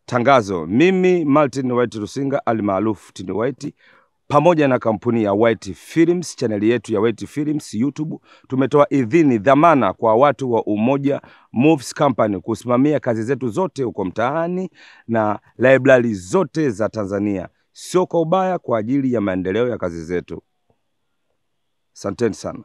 Tangazo, mimi Martin White Rusinga almaarufu Tini White pamoja na kampuni ya White Films, channel yetu ya White Films YouTube, tumetoa idhini dhamana kwa watu wa Umoja Movies Company kusimamia kazi zetu zote huko mtaani na library zote za Tanzania. Sio kwa ubaya, kwa ajili ya maendeleo ya kazi zetu. Asanteni sana.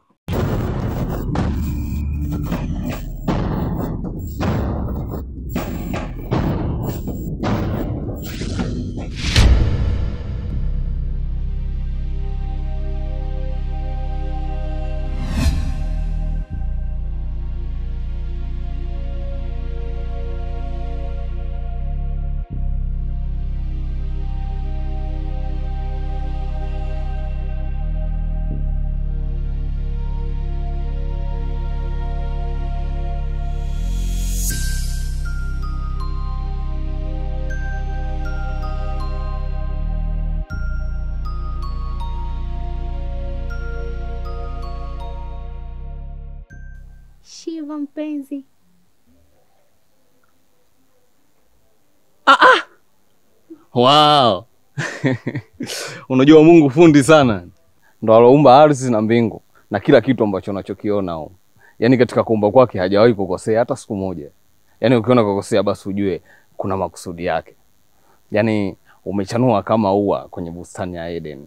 Shiva mpenzi. Wow. Unajua Mungu fundi sana. Ndo aloumba ardhi na mbingu na kila kitu ambacho unachokiona huko. Yaani katika kuumba kwake hajawahi kukosea hata siku moja. Yaani ukiona kukosea basi ujue kuna makusudi yake. Yaani umechanua kama ua kwenye bustani ya Eden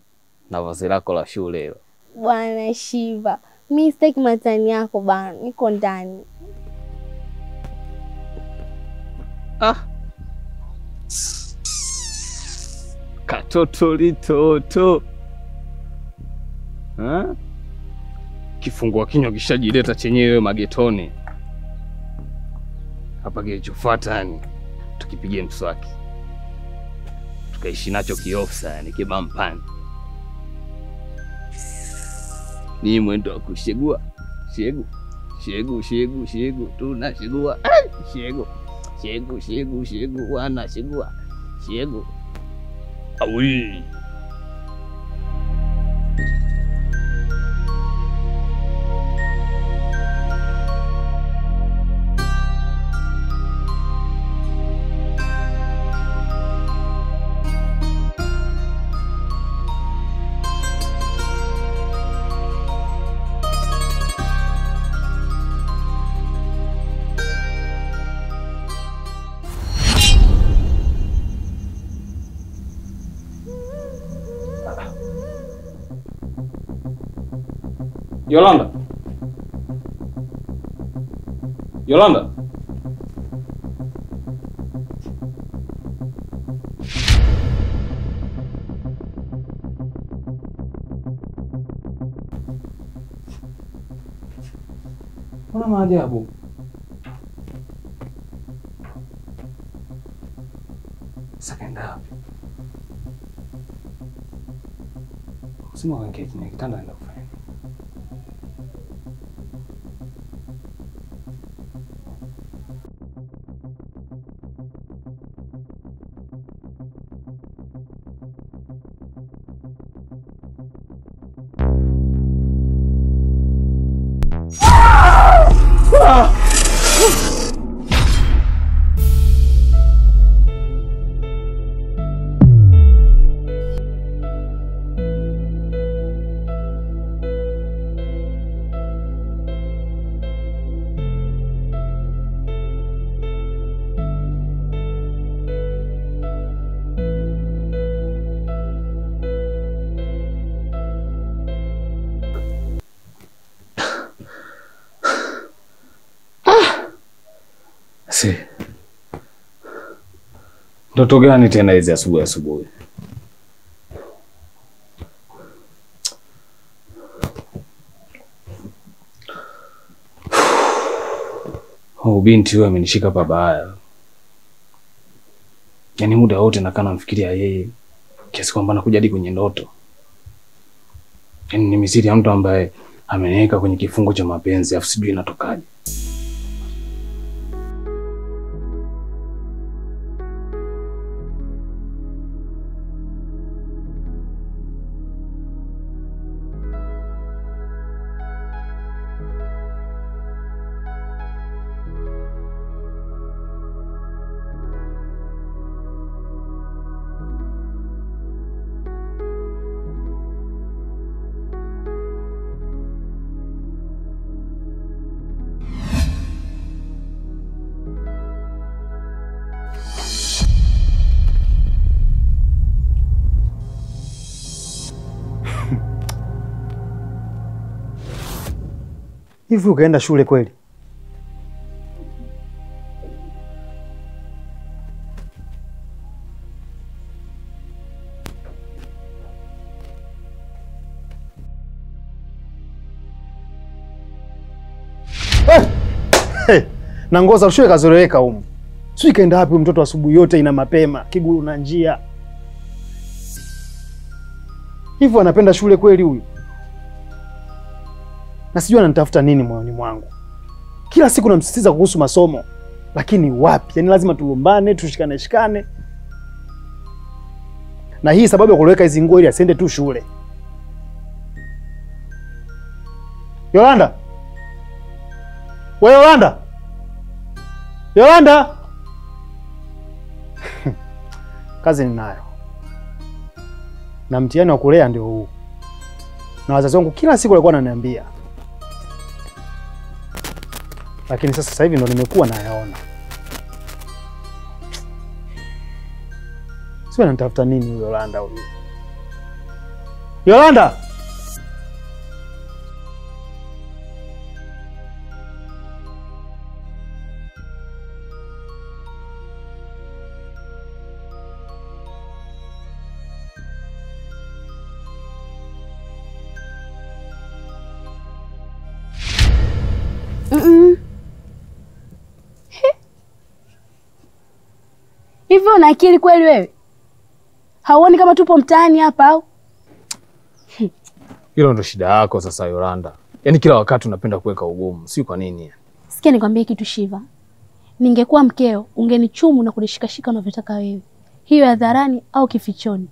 na vazi lako la shule. Bwana Shiva, mimi sitaki matani yako bana, niko ndani. Katoto litoto. Kifungua kinywa kishajileta chenyewe magetoni. Hapa kilichofuata yani tukipigie mswaki. Tukaishi nacho kiofsa yani kibampani. Ni mwendo wa kushegua. Shegu tunashegua. Shegu wana shegua. Shegu. Awi. Yolanda. Mbona maajabu? Sakaenda wapi? Sema wange kwenye kitanda naenda kufanya. Ndoto gani tena hizi asubuhi? Binti huyo amenishika pabaya. Yaani muda wote nakaa namfikiria yeye kiasi kwamba nakuja hadi kwenye ndoto. Yaani ni misiri ya mtu ambaye ameniweka kwenye kifungo cha mapenzi afu sijui inatokaje. Hivi ukaenda shule kweli? Na nguo za shule kazoreweka huko. Sio kaenda wapi mtoto asubuhi yote ina mapema, kiguu na njia. Hivyo anapenda shule kweli huyu? Na sijui ananitafuta nini moyoni mwangu. Kila siku namsisitiza kuhusu masomo, lakini wapi? Yaani lazima tulumbane, tushikane. Na hii sababu ya kuleweka hizo nguo ili asiende tu shule. Yolanda! Wewe Yolanda! Yolanda! Kazi ninayo. Na mtihani wa kulea ndio huu. Na wazazi wangu kila siku walikuwa wananiambia. Lakini sasa hivi ndo nimekuwa nayaona. Sio anatafuta nini huyo Yolanda huyo? Yolanda! Hivyo una akili kweli wewe? Hauoni kama tupo mtaani hapa au? Hilo ndo shida yako sasa Yolanda. Yaani kila wakati unapenda kuweka ugumu. Si kwa nini? Sikia nikwambie kitu Shiva. Ningekuwa mkeo, ungenichumu na kunishikashika unavyotaka wewe. Hiyo hadharani au kifichoni.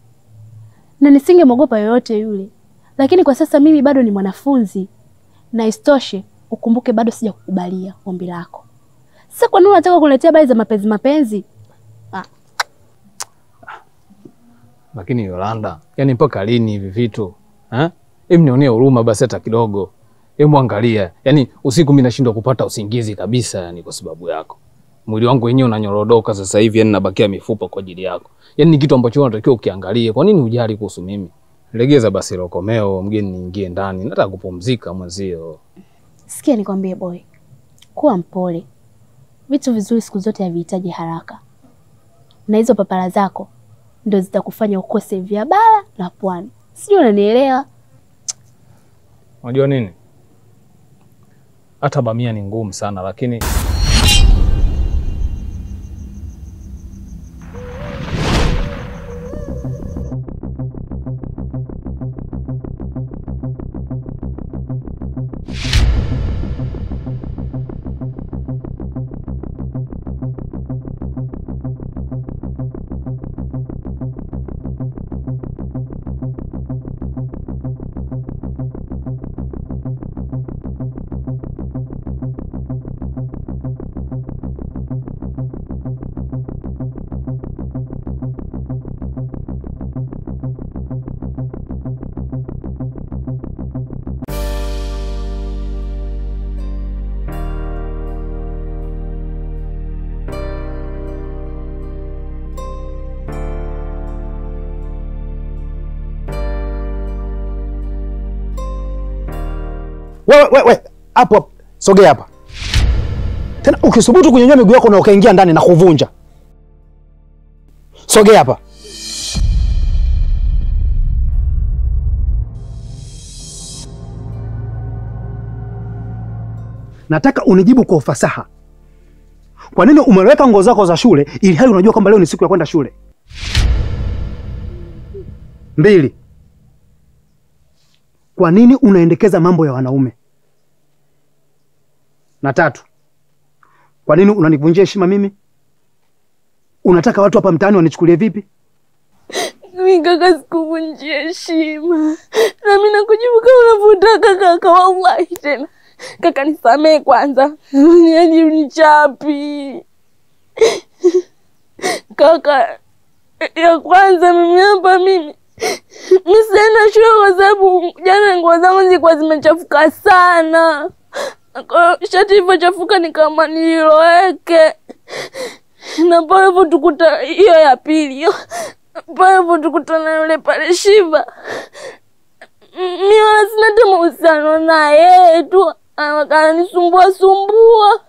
Na nisingemwogopa yoyote yule. Lakini kwa sasa mimi bado ni mwanafunzi. Na istoshe, ukumbuke bado sijakukubalia ombi lako. Sasa kwa nini unataka kuletea habari za mapenzi? Lakini Yolanda, yani mpaka lini hivi vitu? Hebu nionee huruma basi hata kidogo. Hebu angalia. Yani usiku mimi nashindwa kupata usingizi kabisa yani kwa sababu yako. Mwili wangu wenyewe unanyorodoka sasa hivi yani nabakia mifupa kwa ajili yako. Yani ni kitu ambacho unatakiwa ukiangalie. Kwa nini hujali kuhusu mimi? Legeza basi lokomeo, mgeni niingie ndani. Nataka kupumzika mwenzio. Sikia nikwambie boy. Kuwa mpole. Vitu vizuri siku zote havihitaji haraka. Na hizo papara zako ndio zitakufanya ukose vya bara na pwani. Sijui unanielewa? Unajua nini? Hata bamia ni ngumu sana lakini Wewe hapo sogea hapa. Tena ukisubutu kunyanyua miguu yako na ukaingia ndani na kuvunja. Sogea hapa. Nataka unijibu kwa ufasaha. Kwa nini umeweka nguo zako za shule ili hali unajua kwamba leo ni siku ya kwenda shule? 2. Kwa nini unaendekeza mambo ya wanaume? Na 3. Kwa nini unanivunjia heshima mimi? Unataka watu hapa mtaani wanichukulie vipi? Mimi kaka sikuvunjia heshima. Na mimi nakujibu kama unavyotaka kaka, wallahi tena. Kaka nisamee kwanza. Yaani unichapi. Kaka ya kwanza mimi sina shule kwa sababu jana nguo zangu zilikuwa zimechafuka sana. Shati hivyo chafuka ni kama nililoweke. Na pale hivyo tukuta hiyo ya pili. Pale hivyo tukuta na yule pale Shiva. Mimi wala sina hata mahusiano naye tu. Akanisumbua sumbua.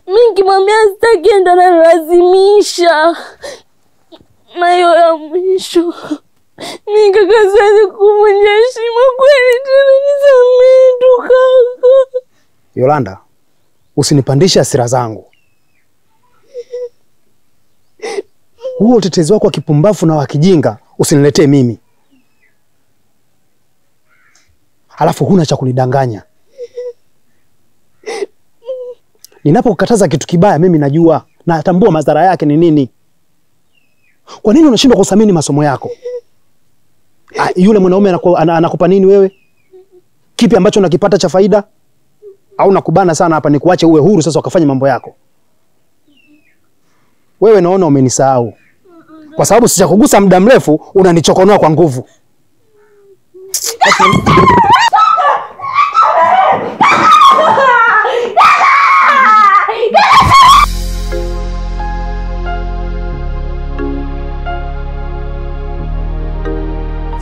Mimi nikimwambia sitaki ndo analazimisha. Na hiyo ya mwisho. Mimi kaka siwezi kuvunja heshima kweli tena, nisamehe tu kaka. Yolanda, usinipandishe hasira zangu. Huo utetezi wako wa kipumbavu na wa kijinga usiniletee mimi. Halafu huna cha kunidanganya. Ninapokataza kitu kibaya mimi najua na natambua madhara yake ni nini. Kwa nini unashindwa kusamini masomo yako? Yule mwanaume anakupa nini wewe? Kipi ambacho unakipata cha faida? Au nakubana sana hapa nikuache uwe huru sasa ukafanye mambo yako? Wewe naona umenisahau. Kwa sababu sijakugusa muda mrefu unanichokonoa kwa nguvu.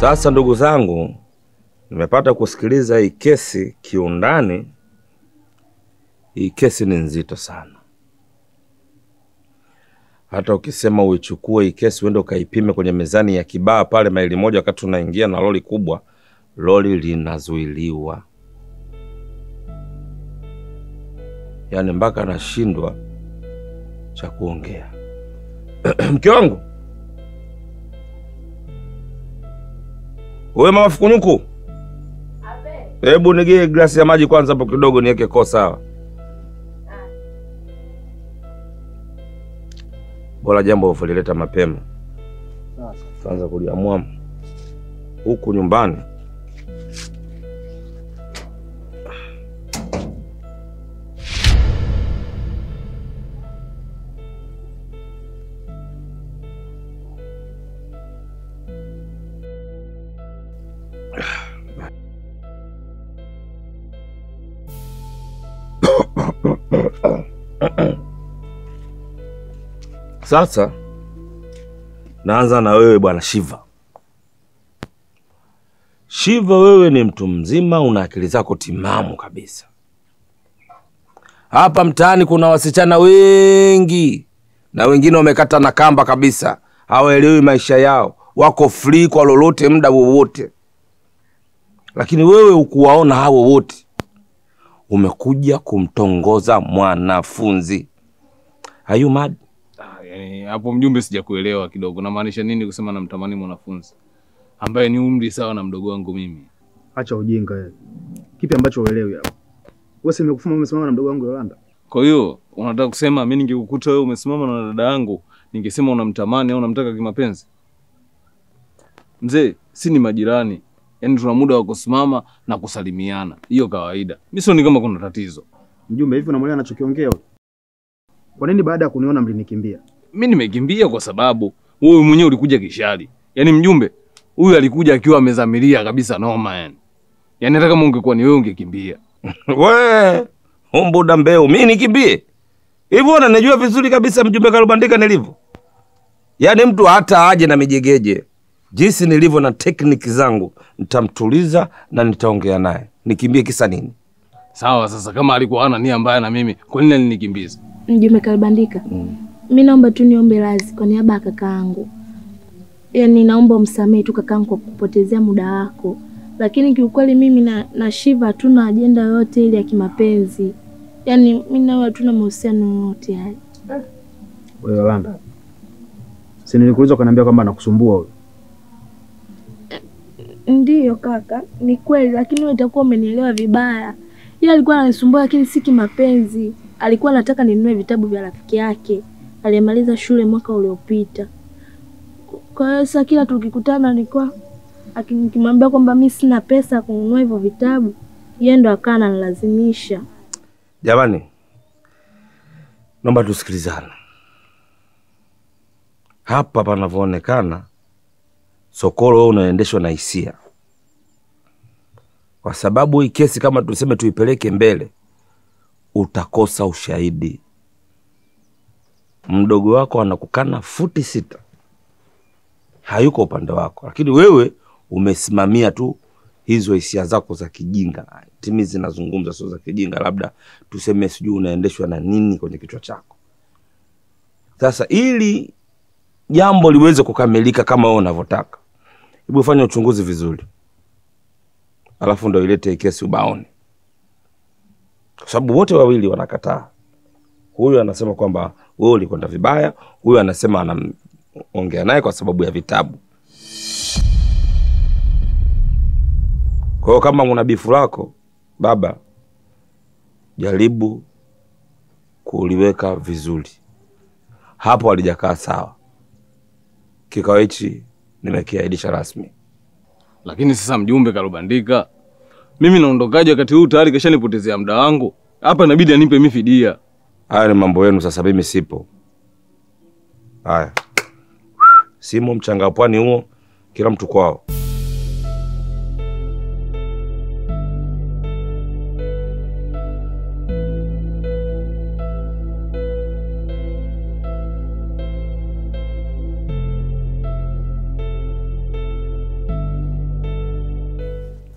Sasa ndugu zangu, nimepata kusikiliza hii kesi kiundani. Hii kesi ni nzito sana. Hata ukisema uichukue hii kesi uende ukaipime kwenye mezani ya Kibaa pale maili moja wakati unaingia na lori kubwa, lori linazuiliwa. Yaani mpaka nashindwa cha kuongea. Mke wangu. Wewe mama Fukunyuku. Hebu nigee glasi ya maji kwanza hapo kidogo niweke kwa sawa. Bora jambo ufalileta mapema. Tuanza kuliamua huku nyumbani. Sasa naanza na wewe bwana Shiva. Shiva, wewe ni mtu mzima, una akili zako timamu kabisa. Hapa mtaani kuna wasichana wengi na wengine wamekata na kamba kabisa. Hawaelewi maisha yao, wako free kwa lolote muda wowote. Lakini wewe ukuwaona hao wote, umekuja kumtongoza mwanafunzi. Are you mad? Yani hapo mjumbe sijakuelewa kidogo. Namaanisha nini kusema namtamani mwanafunzi ambaye ni umri sawa na mdogo wangu mimi? Acha ujinga wewe. Kipi ambacho uelewi hapo? Wewe si nimekufuma umesimama na mdogo wangu Yolanda. Kwa hiyo unataka kusema mimi ningekukuta wewe umesimama na dada yangu ningesema unamtamani au unamtaka kimapenzi? Mzee, si ni majirani. Yaani tuna muda wa kusimama na kusalimiana. Hiyo kawaida. Mimi sioni kama kuna tatizo. Mjumbe, hivi unamwelewa anachokiongea wewe? Kwa nini baada ya kuniona mlinikimbia? Mimi nimekimbia kwa sababu wewe mwenyewe ulikuja kishari. Yaani mjumbe, huyu alikuja akiwa amezamiria kabisa noma yani. Yaani hata kama ungekuwa ni wewe ungekimbia. We, humbuda mbeu, mimi nikimbie? Hivyo unanijua vizuri kabisa mjumbe Kalubandika nilivyo. Yaani mtu hata aje na mijegeje, jinsi nilivyo na tekniki zangu, nitamtuliza na nitaongea naye. Nikimbie kisa nini? Sawa, sasa kama alikuwa hana nia mbaya na mimi, kwa nini alinikimbiza? Mjumbe Kalubandika. Mimi naomba tu niombe radhi kwa niaba ya kakaangu. Yaani naomba umsamehe tu kakaangu kwa kupotezea muda wako. Lakini kiukweli mimi na Shiva hatuna ajenda yote ile ya kimapenzi. Yaani mimi na wewe hatuna mahusiano yote haya. Wewe Yolanda, si nilikuuliza ukaniambia kwamba nakusumbua wewe? Ndiyo kaka, ni kweli, lakini wewe utakuwa umenielewa vibaya. Yeye alikuwa ananisumbua lakini si kimapenzi. Alikuwa anataka ninunue vitabu vya rafiki yake. Alimaliza shule mwaka uliopita. Kwa hiyo sasa kila tukikutana nilikuwa akimwambia kwamba mimi sina pesa kununua hivyo vitabu, yeye ndo akawa analazimisha. Jamani, naomba tusikilizane. Hapa panavyoonekana Sokolo wewe unaendeshwa na hisia. Kwa sababu hii kesi kama tuliseme tuipeleke mbele, utakosa ushahidi. Mdogo wako anakukana futi 6. Hayuko upande wako. Lakini wewe umesimamia tu hizo hisia zako za kijinga. timizi zinazungumza, sio za kijinga, labda tuseme sijui unaendeshwa na nini kwenye kichwa chako. Sasa ili jambo liweze kukamilika kama wewe unavyotaka, hebu fanya uchunguzi vizuri, alafu ndio ilete kesi ubaoni, kwa sababu wote wawili wanakataa. Huyu anasema kwamba wewe ulikwenda vibaya, huyu anasema anaongea naye kwa sababu ya vitabu. Kwa hiyo kama una bifu lako baba, jaribu kuliweka vizuri. Hapo halijakaa sawa. Kikao hichi nimekiahirisha rasmi. Lakini sasa mjumbe kalobandika, mimi naondokaje wakati huu tayari keshanipotezea muda wangu? Hapa inabidi anipe mimi fidia. Haya ni mambo yenu, sasa mimi sipo. Haya. Simu mchanga pwani huo, kila mtu kwao.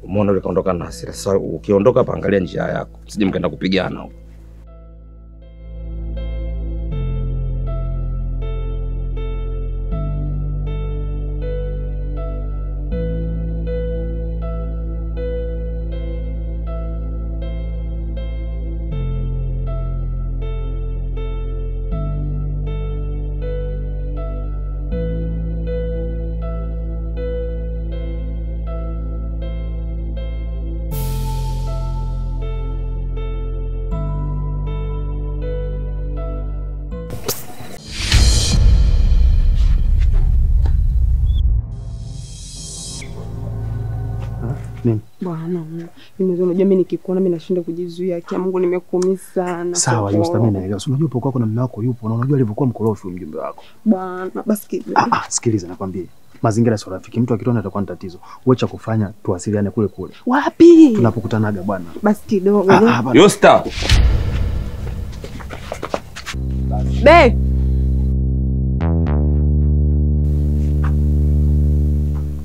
Umeona yule kaondoka na hasira. Sasa ukiondoka hapa angalia njia yako. Msije mkaenda kupigana huko. Nini? Bwana, unajua mimi nikikuona mimi nashinda kujizuia. Kia Mungu nimekuumia sana. Sawa, Yusta, mimi naelewa. Unajua upo kwako na mume wako yupo na unajua alivyokuwa mkorofi mjumbe wako. Bwana, basi kidogo. Sikiliza nakwambia. Mazingira sio rafiki. Mtu akitona atakuwa ni tatizo. Wewe cha kufanya tuwasiliane kule kule. Wapi? Tunapokutanaga bwana. Basi kidogo. Yusta. Be.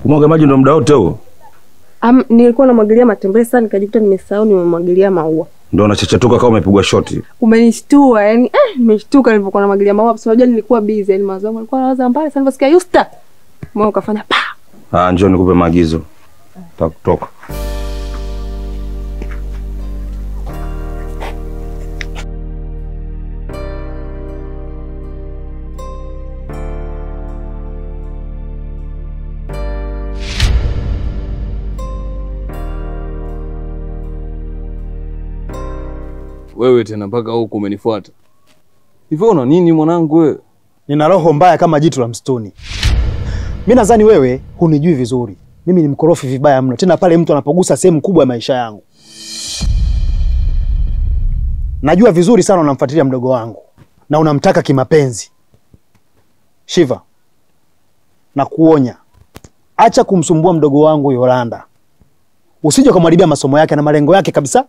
Kumwaga maji ndo muda wote huo? Nilikuwa namwagilia matembele sana nikajikuta nimesahau nimemwagilia maua. Ndio unachachatuka kama umepigwa shoti. Umenishtua yani, nimeshtuka nilipokuwa namwagilia maua kwa sababu nilikuwa busy yani mawazo yangu alikuwa anawaza mbali sana niliposikia Yusta. Moyo ukafanya pa. Njoo nikupe maagizo. Toka. Wewe tena mpaka huko umenifuata. Hivyo una nini mwanangu wewe? Nina roho mbaya kama jitu la msituni. Mimi nadhani wewe hunijui vizuri. Mimi ni mkorofi vibaya mno. Tena pale mtu anapogusa sehemu kubwa ya maisha yangu. Najua vizuri sana unamfuatilia mdogo wangu na unamtaka kimapenzi. Shiva, na kuonya. Acha kumsumbua mdogo wangu Yolanda. Usije kumharibia masomo yake na malengo yake kabisa.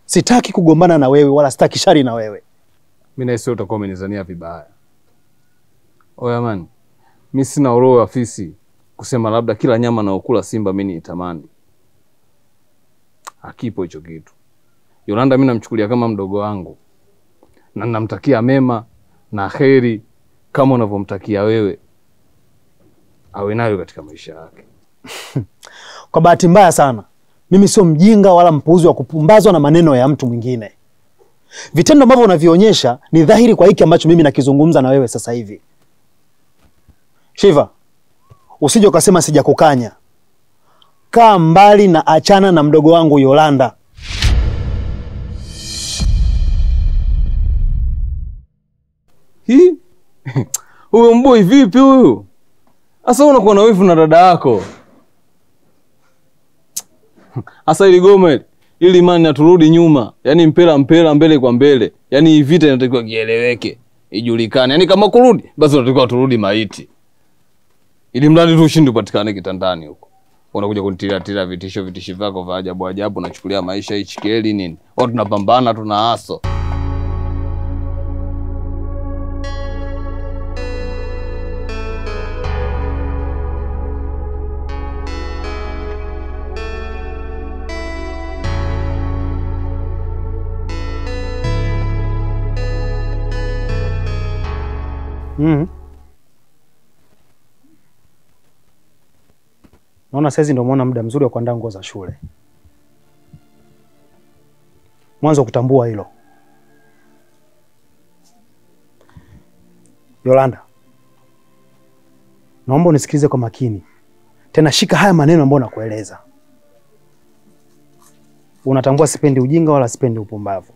Sitaki kugombana na wewe wala sitaki shari na wewe. Mimi na sio utakuwa umenizania vibaya. Oya man, mimi sina roho ya fisi kusema labda kila nyama naokula simba mimi nitamani. Hakipo hicho kitu. Yolanda mimi namchukulia kama mdogo wangu. Na namtakia mema na kheri kama unavyomtakia wewe. Awe nayo katika maisha yake. Kwa bahati mbaya sana, mimi sio mjinga wala mpuuzi wa kupumbazwa na maneno ya mtu mwingine. Vitendo ambavyo unavionyesha ni dhahiri kwa hiki ambacho mimi nakizungumza na wewe sasa hivi. Shiva, usije ukasema sijakukanya. Kaa mbali na achana na mdogo wangu Yolanda. Hii? Huyo mboi vipi huyu? Asa unakuwa na wifu na dada yako. Asa ili gome ili imani aturudi nyuma. Yaani mpela mbele kwa mbele. Yaani hii vita inatakiwa kieleweke, ijulikane. Yaani kama kurudi basi tunatakiwa turudi maiti. Ili mradi tu ushindi upatikane kitandani huko. Unakuja kunitilia vitisho vyako vya ajabu unachukulia maisha hichi keli nini? Wao tunapambana tunaaso. Naona saizi ndio umeona muda mzuri wa kuandaa nguo za shule. Mwanzo kutambua hilo. Yolanda, naomba unisikilize kwa makini. Tena shika haya maneno ambayo nakueleza. Unatambua sipendi ujinga wala sipendi upumbavu.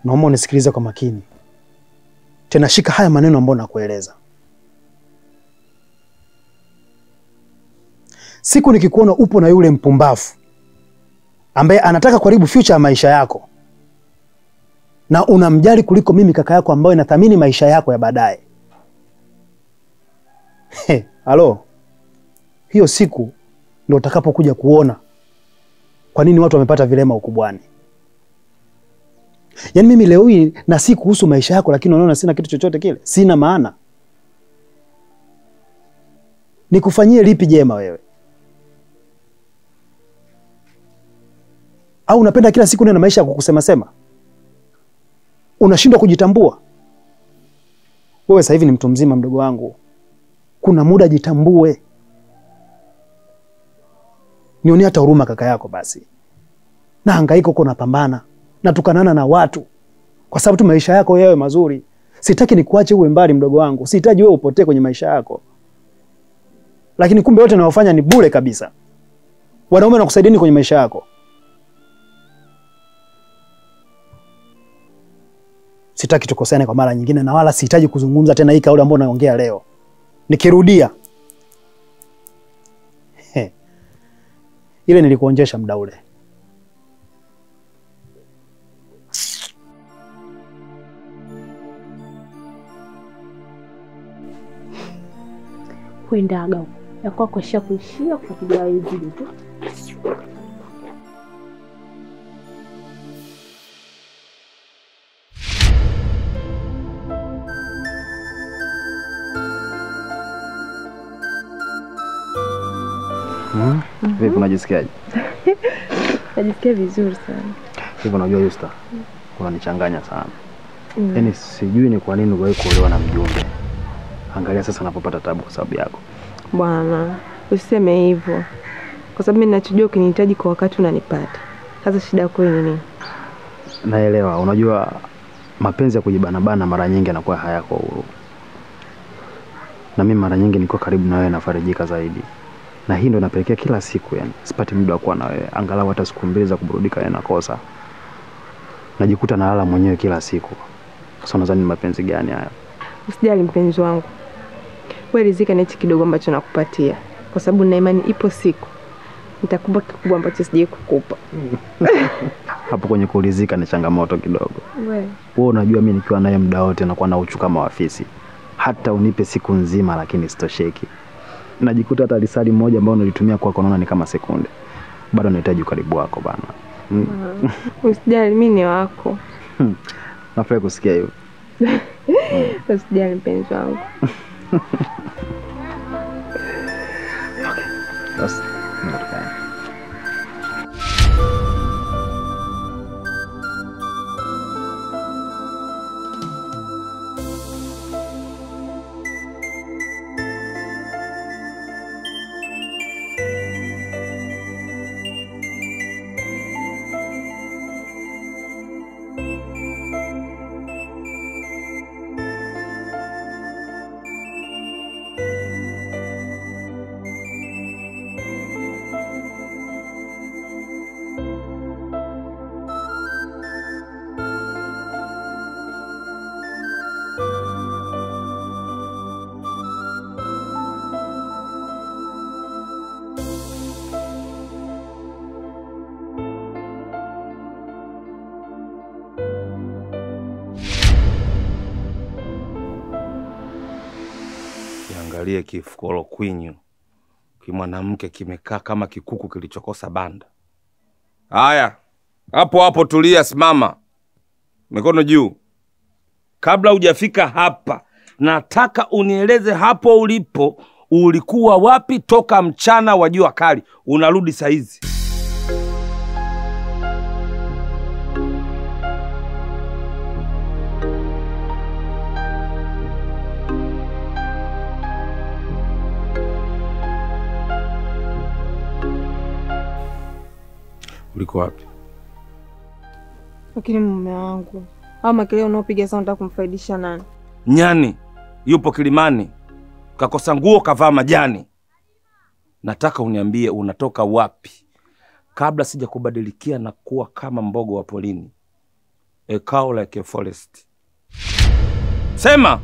Naomba unisikilize kwa makini. Tena shika haya maneno ambayo nakueleza. Siku nikikuona upo na yule mpumbavu ambaye anataka kuharibu future ya maisha yako, na unamjali kuliko mimi kaka yako ambaye nathamini maisha yako ya baadaye. Halo. Hiyo siku ndio utakapokuja kuona kwa nini watu wamepata vilema ukubwani. Yaani mimi leo hii na si kuhusu maisha yako, lakini unaona sina kitu chochote kile. Sina maana. Nikufanyie lipi jema wewe? Au unapenda kila siku na maisha ya kukusema sema? Unashindwa kujitambua? Wewe sasa hivi ni mtu mzima mdogo wangu. Kuna muda jitambue. Nionea hata huruma kaka yako basi. Na hangaika uko unapambana, na tukanana na watu kwa sababu tu maisha yako yawe mazuri. Sitaki nikuache uwe mbali mdogo wangu. Sihitaji wewe upotee kwenye maisha yako. Lakini kumbe yote unayofanya ni bure kabisa. Wanaume wanakusaidia kwenye maisha yako. Sitaki tukosane kwa mara nyingine, na wala sihitaji kuzungumza tena hii kauli ambayo naongea leo. Nikirudia ile nilikuonjesha muda ule. Kuendaga huko. Ya kwako kuishia kwa kugawa hizi tu. Vipi unajisikiaje? Najisikia vizuri sana. Hivyo unajua Yusta, unanichanganya sana. Yaani sijui ni kwa nini wewe kuolewa na mjumbe. Angalia sasa anapopata tabu kwa sababu yako. Bwana, usiseme hivyo. Kwa sababu mimi ninachojua ukinihitaji kwa wakati unanipata. Sasa shida yako ni nini? Naelewa, unajua mapenzi ya kujibanabana mara nyingi yanakuwa hayako huru. Na mimi mara nyingi niko karibu na wewe nafarijika zaidi. Na hii ndio inapelekea kila siku yani sipati muda wa kuwa na wewe. Angalau hata siku mbili za kuburudika yanakosa. Najikuta nalala mwenyewe kila siku. Sasa unadhani ni mapenzi gani haya? Usijali mpenzi wangu. Wewe rizika na hichi kidogo ambacho nakupatia. Kwa sababu na imani ipo siku nitakupa kikubwa ambacho sijai kukupa. Hapo kwenye kuulizika ni changamoto kidogo. Wewe Unajua mimi nikiwa naye muda wote nakuwa na uchu kama wafisi. Hata unipe siku nzima lakini sitosheki. Najikuta hata risali moja ambayo nilitumia kwako naona ni kama sekunde. Bado nahitaji ukaribu wako bana. Usijali mimi ni wako. Nafurahi kusikia hiyo. Usijali mpenzi wangu. Basi, ndio. Angalie kifukolo kwinyu kimwanamke kimekaa kama kikuku kilichokosa banda. Haya, hapo hapo tulia, simama, mikono juu. Kabla hujafika hapa, nataka unieleze hapo ulipo ulikuwa wapi toka mchana wa jua kali unarudi saizi. Uliko wapi? Lakini mume wangu, au makelele unaopiga sasa unataka kumfaidisha nani? Nyani yupo kilimani, kakosa nguo kavaa majani. Nataka uniambie unatoka wapi kabla sija kubadilikia na kuwa kama mbogo wa polini. A cow like a forest. Sema!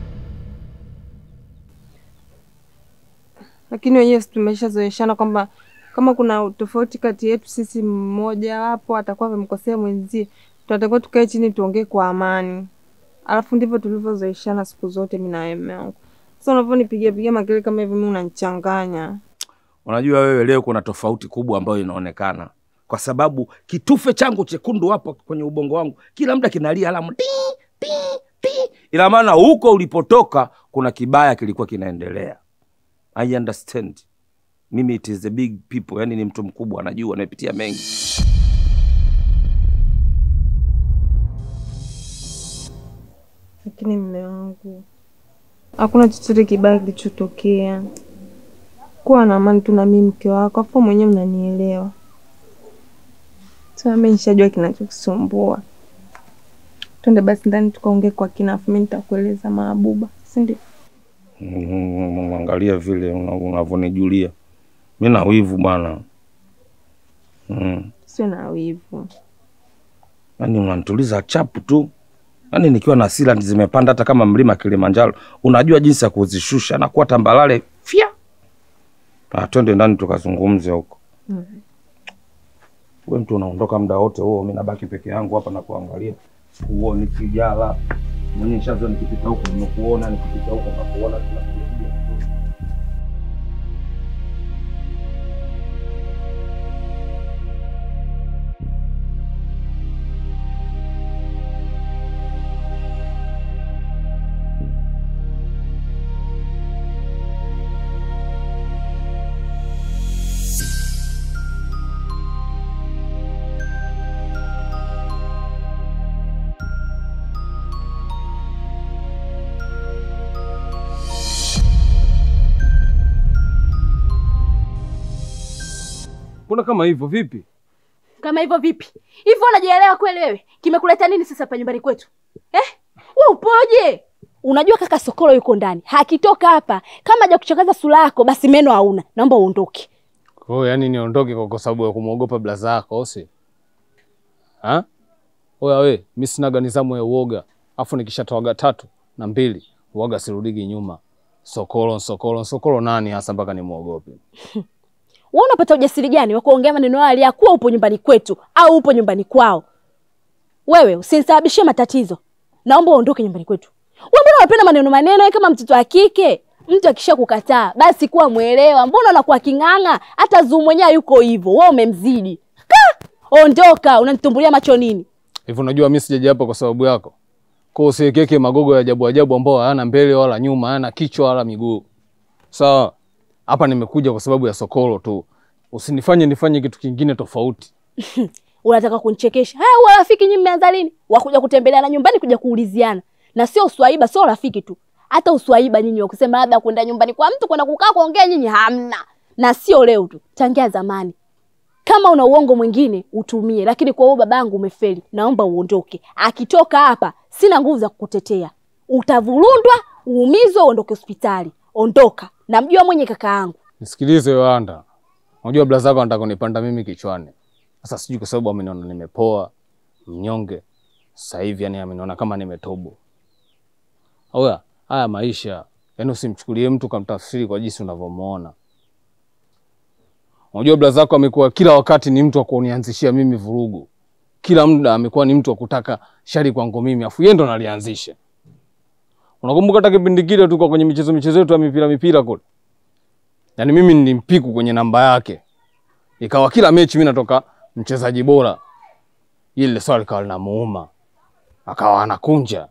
Lakini wenyewe tumeshazoeshana kwamba kama kuna tofauti kati yetu sisi, mmoja wapo atakuwa amemkosea mwenzie, tunatakiwa tukae chini tuongee kwa amani. Alafu ndivyo tulivyozoeshana siku zote mimi na mume wangu. Sasa unaponipigia makelele kama hivi mimi unanichanganya. Unajua wewe leo kuna tofauti kubwa ambayo inaonekana. Kwa sababu kitufe changu chekundu hapo kwenye ubongo wangu kila muda kinalia alamu ti ti ti. Ina maana huko ulipotoka kuna kibaya kilikuwa kinaendelea. I understand. Mimi it is the big people, yani ni mtu mkubwa anajua anapitia mengi. Lakini mume wangu, hakuna chochote kibaya kilichotokea. Kuwa na amani tu na mimi mke wako, afu mwenyewe mnanielewa. Sasa mimi nishajua kinachokusumbua. Twende basi ndani tukaongee kwa kina, afu mimi nitakueleza Mahabuba, si ndio? Angalia vile unavonijulia. Mimi na wivu bwana. Sio na wivu. Yaani unanituliza chapu tu. Yaani nikiwa na hasira zimepanda hata kama mlima Kilimanjaro, unajua jinsi ya kuzishusha na kuwa tambalale fia. Twende ndani tukazungumze huko. Wewe mtu unaondoka muda wote huo, mimi nabaki peke yangu hapa na kuangalia. Uone kijala. Mwenye nishazo nikipita huko nimekuona, nikipita huko nakuona tunapiga. Mbona kama hivyo vipi? Kama hivyo vipi? Hivyo unajielewa kweli wewe? Kimekuleta nini sasa hapa nyumbani kwetu? Wewe upoje? Unajua kaka Sokolo yuko ndani. Hakitoka hapa kama haja kuchakaza sura yako basi meno hauna. Naomba uondoke. Kwa hiyo yani niondoke kwa sababu ya kumuogopa blaza yako, si? Wewe, mimi sinaga nizamu ya uoga. Afu nikishatoaga 3 na 2, uoga sirudigi nyuma. Sokolo nani hasa mpaka nimuogope? Wewe unapata ujasiri gani wa kuongea maneno haya ya kuwa upo nyumbani kwetu au upo nyumbani kwao? Wewe usinisababishie matatizo. Naomba uondoke nyumbani kwetu. Wewe mbona unapenda maneno kama mtoto wa kike? Mtu akisha kukataa basi kuwa muelewa. Mbona unakuwa kinganga? Hata Zuu mwenyewe yuko hivyo. Wewe umemzidi. Ondoka, unanitumbulia macho nini? Hivyo unajua mimi sijaje hapa kwa sababu yako. Kwa usiwekeke magogo ya ajabu ambao hayana mbele wala nyuma, hayana kichwa wala miguu. Sawa? Hapa nimekuja kwa sababu ya Sokolo tu. Usinifanye nifanye kitu kingine tofauti. Unataka kunichekesha? Haya, rafiki nyinyi mmeanza lini? Wakuja kutembeleana nyumbani kuja kuuliziana. Na sio uswaiba, sio rafiki tu. Hata uswaiba nyinyi wa kusema labda kwenda nyumbani kwa mtu kwenda kukaa kuongea nyinyi hamna. Na sio leo tu, tangia zamani. Kama una uongo mwingine utumie, lakini kwa huo babangu umefeli. Naomba uondoke. Akitoka hapa sina nguvu za kukutetea. Utavurundwa, uumizwe, uondoke hospitali. Ondoka. Namjua mwenye kaka yangu. Nisikilize Wanda. Unajua blaza yako anataka kunipanda mimi kichwani. Sasa sijui kwa sababu ameniona nimepoa, mnyonge. Sasa hivi yani ameniona kama nimetobo. Haya maisha. Yaani usimchukulie mtu kamtafsiri kwa jinsi unavyomuona. Unajua blaza yako amekuwa kila wakati ni mtu wa kunianzishia mimi vurugu. Kila muda amekuwa ni mtu wa kutaka shari kwangu mimi, afu yeye ndo analianzisha. Unakumbuka hata kipindi kile tulikuwa kwenye michezo yetu ya mipira kule? Yaani mimi nilimpiku kwenye namba yake. Ikawa kila mechi mimi natoka mchezaji bora. Ile swali kawa linamuuma. Akawa anakunja.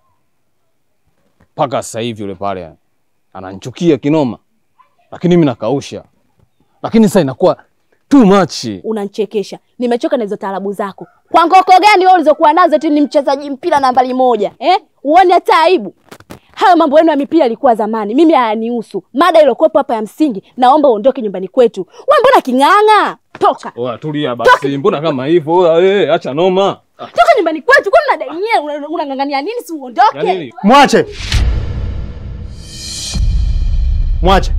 Paka sasa hivi yule pale ananichukia kinoma. Lakini mimi nakausha. Lakini sasa inakuwa too much. Unanichekesha. Nimechoka na hizo taarabu zako. Kwa ngoko gani wewe ulizokuwa nazo eti ni mchezaji mpira nambari 1? Uone hata aibu. Hayo mambo yenu ya mipira yalikuwa zamani. Mimi hayanihusu. Mada iliyokuwa hapa ya msingi, naomba uondoke nyumbani kwetu. Wewe mbona kinganga? Toka. Oya tulia basi. Mbona kama hivyo? Oya acha noma. Toka nyumbani kwetu, kwa nini unadainia? Unangangania nini si uondoke? Ya nini? Mwache. Mwache.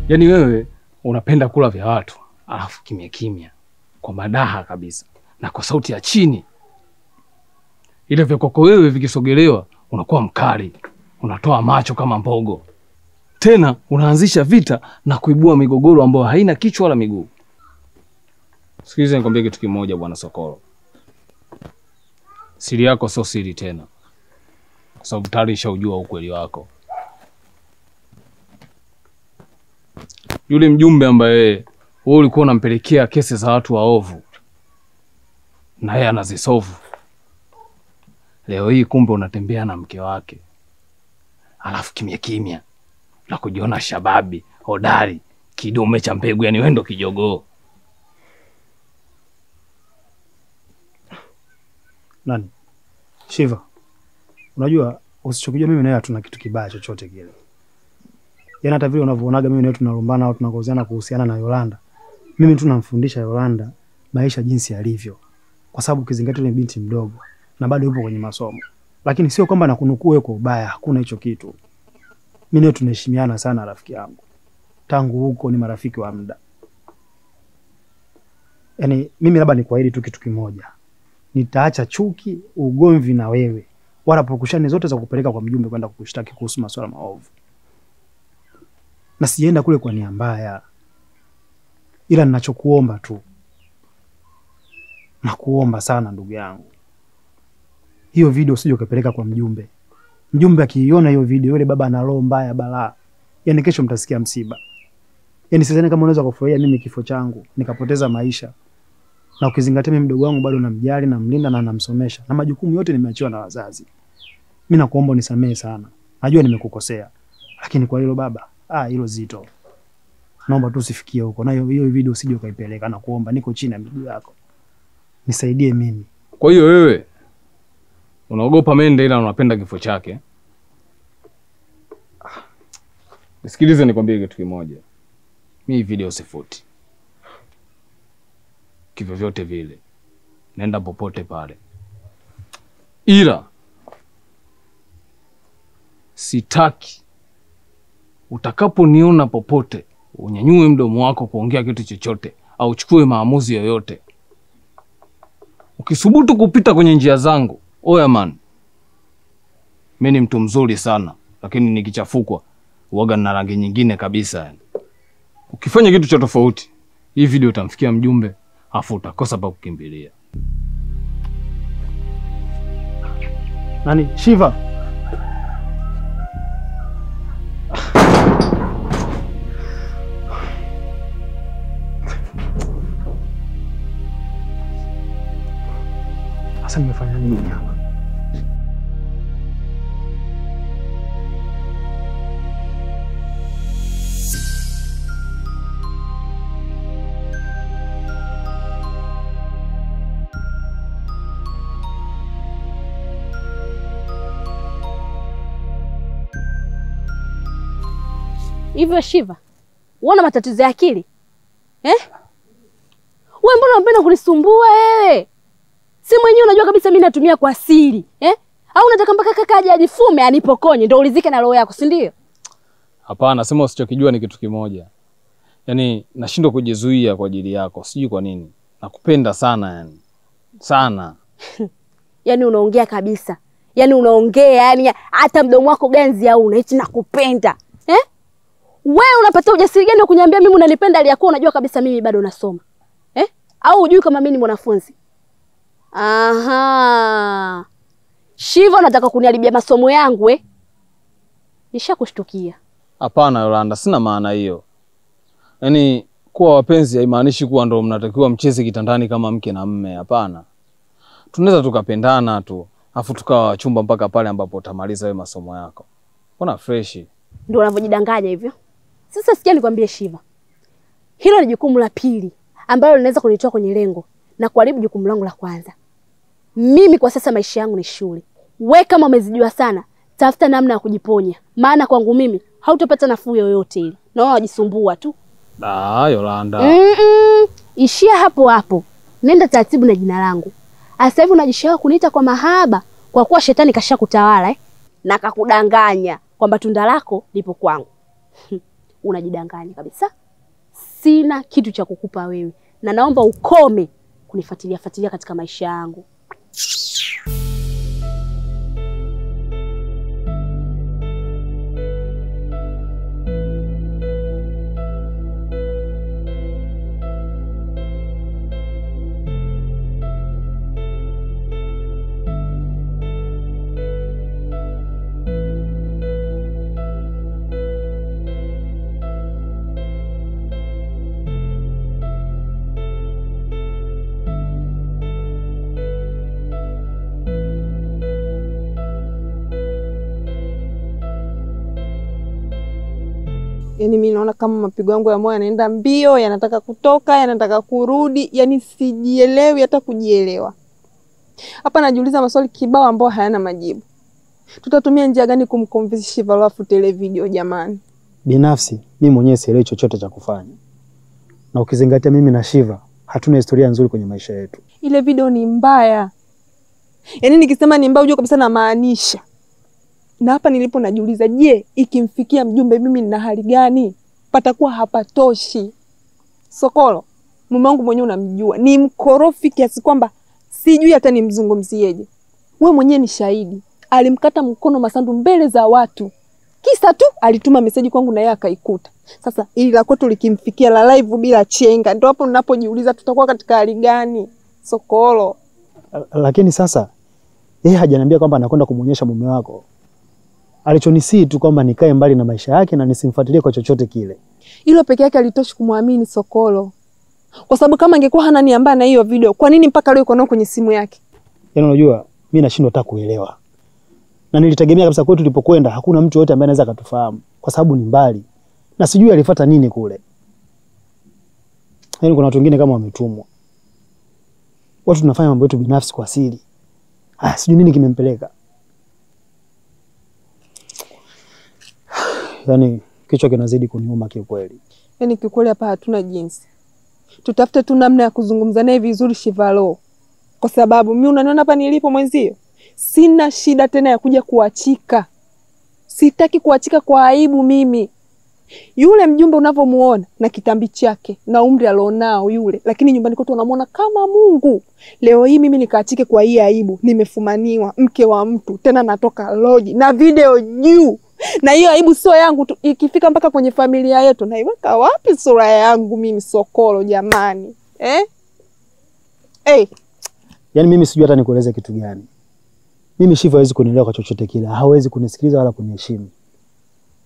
Yaani wewe unapenda kula vya watu, alafu kimya kimya, kwa madaha kabisa na kwa sauti ya chini. Ile vya kwako wewe vikisogelewa unakuwa mkali, unatoa macho kama mbogo. Tena unaanzisha vita na kuibua migogoro ambayo haina kichwa wala miguu. Sikiliza nikwambie kitu kimoja bwana Sokolo. Siri yako sio siri tena, kwa sababu tayari nishaujua ukweli wako. Yule mjumbe ambaye wewe ulikuwa unampelekea kesi za watu waovu na yeye anazisolve, leo hii kumbe unatembea na mke wake, alafu kimya kimya na kujiona shababi hodari, kidume cha mbegu, yani wewe ndo kijogoo. Nani? Shiva. Unajua usichokijua mimi na yeye hatuna kitu kibaya chochote kile. Yaani hata vile unavyoonaga mimi na yeye tunalumbana au tunakozeana kuhusiana na Yolanda. Mimi tu namfundisha Yolanda maisha jinsi yalivyo. Kwa sababu ukizingatia ni binti mdogo na bado yupo kwenye masomo. Lakini sio kwamba nakunukuu wewe kwa ubaya, hakuna hicho kitu. Mimi na yeye tunaheshimiana sana rafiki yangu. Tangu huko ni marafiki wa muda. Yaani mimi labda nikuahidi tu kitu kimoja. Nitaacha chuki, ugomvi na wewe. Wala pukushani zote za kupeleka kwa mjumbe kwenda kukushtaki kuhusu masuala maovu. Na sienda kule kwa nia mbaya. Ila ninachokuomba tu. Nakuomba sana ndugu yangu. Hiyo video usije ukapeleka kwa mjumbe. Mjumbe akiiona hiyo video yule baba ana roho mbaya balaa. Yaani kesho mtasikia msiba. Yaani sidhani kama unaweza kufurahia mimi kifo changu nikapoteza maisha. Na ukizingatia mimi mdogo wangu bado namjali na mlinda na namsomesha. Na majukumu yote nimeachiwa na wazazi. Mimi nakuomba unisamehe sana. Najua nimekukosea. Lakini kwa hilo baba, hilo zito. Naomba tu usifikie huko. Na hiyo video usije ukaipeleka, na kuomba niko chini ya miguu yako. Nisaidie mimi. Kwa hiyo wewe unaogopa mende ila unapenda kifo chake. Nisikilize nikwambie kitu kimoja. Mimi video sifuti. Kivyo vyote vile. Nenda popote pale. Ila sitaki utakaponiona popote unyanyue mdomo wako kuongea kitu chochote au uchukue maamuzi yoyote. Ukisubutu kupita kwenye njia zangu, oya man. Mimi ni mtu mzuri sana, lakini nikichafukwa uoga na rangi nyingine kabisa yani. Ukifanya kitu cha tofauti, hii video utamfikia mjumbe, afu utakosa pa kukimbilia. Nani? Shiva. Sasa nimefanya nini hapa? Hivyo Shiva, uona matatizo ya akili? Wewe mbona unapenda kunisumbua wewe? Si mwenyewe unajua kabisa mimi natumia kwa siri, Au unataka mpaka kaka aje ajifume anipokonye ndio ulizike na roho yako, si ndio? Hapana, sema usichokijua ni kitu kimoja. Yaani nashindwa kujizuia kwa ajili yako, sijui kwa nini. Nakupenda sana yani. Sana. Yaani unaongea kabisa. Yaani unaongea yani hata mdomo wako ganzi hauna, eti nakupenda. Wewe unapata ujasiri gani wa kuniambia mimi unanipenda aliyakuwa unajua kabisa mimi bado nasoma? Au hujui kama mimi ni mwanafunzi? Aha. Shiva unataka kuniharibia masomo yangu Nishakushtukia. Hapana Yolanda, sina maana hiyo. Yaani kuwa wapenzi haimaanishi kuwa ndo mnatakiwa mcheze kitandani kama mke na mme, hapana. Tunaweza tukapendana tu, afu tukawa wachumba mpaka pale ambapo utamaliza wewe masomo yako. Mbona fresh? Ndio unavyojidanganya hivyo. Sasa sikia nikwambie Shiva. Hilo ni jukumu la pili ambalo linaweza kunitoa kwenye lengo na kuharibu jukumu langu la kwanza. Mimi kwa sasa maisha yangu ni shule. Wewe kama umezijua sana, tafuta namna ya kujiponya. Maana kwangu mimi hautapata nafuu yoyote ile. Naona unajisumbua tu. Yolanda. Ishia hapo hapo. Nenda taratibu na jina langu. Sasa hivi unajishauri kuniita kwa mahaba kwa kuwa shetani kashakutawala na kakudanganya kwamba tunda lako lipo kwangu. Unajidanganya kabisa. Sina kitu cha kukupa wewe na naomba ukome kunifuatilia katika maisha yangu. Yaani mimi naona kama mapigo yangu ya moyo yanaenda mbio, yanataka kutoka, yanataka kurudi, yaani sijielewi hata kujielewa. Hapa najiuliza maswali kibao ambao hayana majibu. Tutatumia njia gani kumconvince Shiva afute ile video jamani? Binafsi mimi mwenyewe sielewi chochote cha kufanya. Na ukizingatia mimi na Shiva hatuna historia nzuri kwenye maisha yetu. Ile video ni mbaya. Yaani nikisema ni mbaya unajua kabisa na maanisha. Na hapa nilipo najiuliza, je, ikimfikia mjumbe mimi nina hali gani? Patakuwa hapatoshi. Sokolo, mume wangu mwenyewe unamjua, ni mkorofi kiasi kwamba sijui hata nimzungumzieje. Wewe mwenyewe ni shahidi. Alimkata mkono Masandu mbele za watu. Kisa tu alituma meseji kwangu na yeye akaikuta. Sasa ili la kwetu likimfikia la live bila chenga, ndio hapo ninapojiuliza tutakuwa katika hali gani? Sokolo. Lakini sasa yeye hajaniambia kwamba anakwenda kumuonyesha mume wako. Alichonisii tu kwamba nikae mbali na maisha yake na nisimfuatilie kwa chochote kile. Hilo peke yake alitoshi kumwamini Sokolo. Kwa sababu kama angekuwa hana nia mbaya na hiyo video, kwa nini mpaka leo iko nao kwenye simu yake? Yaani unajua, mimi nashindwa hata kuelewa. Na nilitegemea kabisa kwetu tulipokwenda hakuna mtu yote ambaye anaweza akatufahamu kwa sababu ni mbali. Na sijui alifuata nini kule. Yaani kuna watu wengine kama wametumwa. Watu tunafanya mambo yetu binafsi kwa siri. Sijui nini kimempeleka. Yaani kichwa kinazidi kuniuma kiukweli. Yaani kiukweli hapa hatuna jinsi. Tutafute tu namna ya kuzungumza naye vizuri Shivalo. Kwa sababu mimi unaniona hapa nilipo mwenzio. Sina shida tena ya kuja kuachika. Sitaki kuachika kwa aibu mimi. Yule mjumbe unavomuona na kitambi chake na umri alionao yule, lakini nyumbani kwetu unamuona kama Mungu. Leo hii mimi nikaachike kwa hii aibu, nimefumaniwa mke wa mtu, tena natoka loji na video juu. Na hiyo aibu sio yangu tu, ikifika mpaka kwenye familia yetu naiweka wapi sura yangu mimi Sokolo jamani? Yaani mimi sijui hata nikueleze kitu gani. Mimi Shiva hawezi kunielewa kwa chochote kile, hawezi kunisikiliza wala kuniheshimu.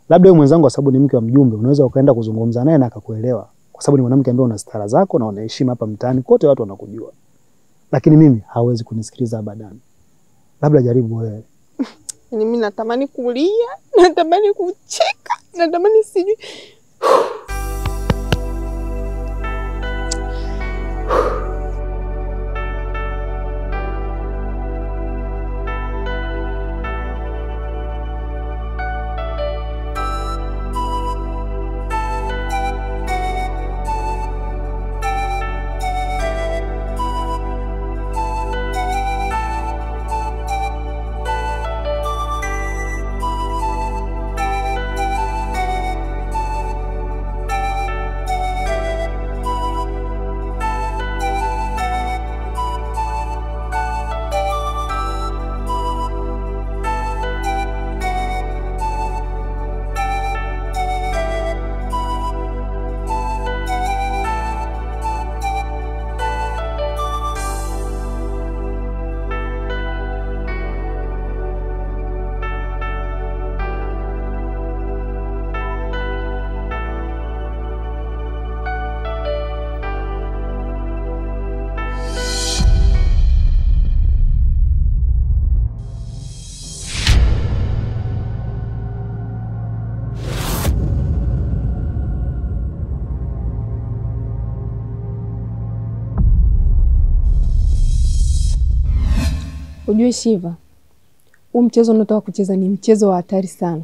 Labda wewe mwenzangu kwa sababu ni mke wa mjumbe unaweza ukaenda kuzungumza naye na akakuelewa. Kwa sababu ni mwanamke ambaye una stara zako na una heshima hapa mtaani kote watu wanakujua. Lakini mimi hawezi kunisikiliza abadan. Labda jaribu wewe. Mimi natamani kulia, natamani kucheka, natamani sijui. Ujue Shiva, huu mchezo unaotaka kucheza ni mchezo wa hatari sana.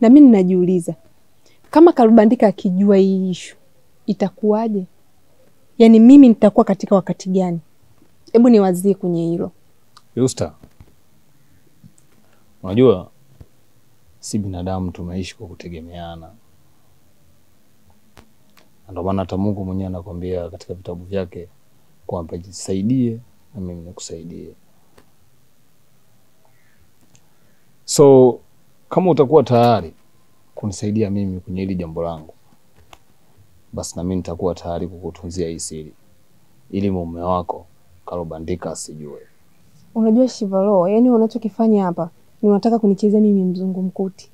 Na mimi ninajiuliza, kama Kalubandika akijua hii issue, itakuwaje? Yaani mimi nitakuwa katika wakati gani? Hebu niwazie kwenye hilo. Yusta, unajua si binadamu tumeishi kwa kutegemeana. Ndio maana hata Mungu mwenyewe anakuambia katika vitabu vyake kwamba jisaidie na mimi nikusaidie. So kama utakuwa tayari kunisaidia mimi kwenye hili jambo langu, basi na mimi nitakuwa tayari kukutunzia hii siri ili mume wako Kalubandika asijue. Unajua Shivalo, yani unachokifanya hapa ni unataka kunichezea mimi mzungu mkuti.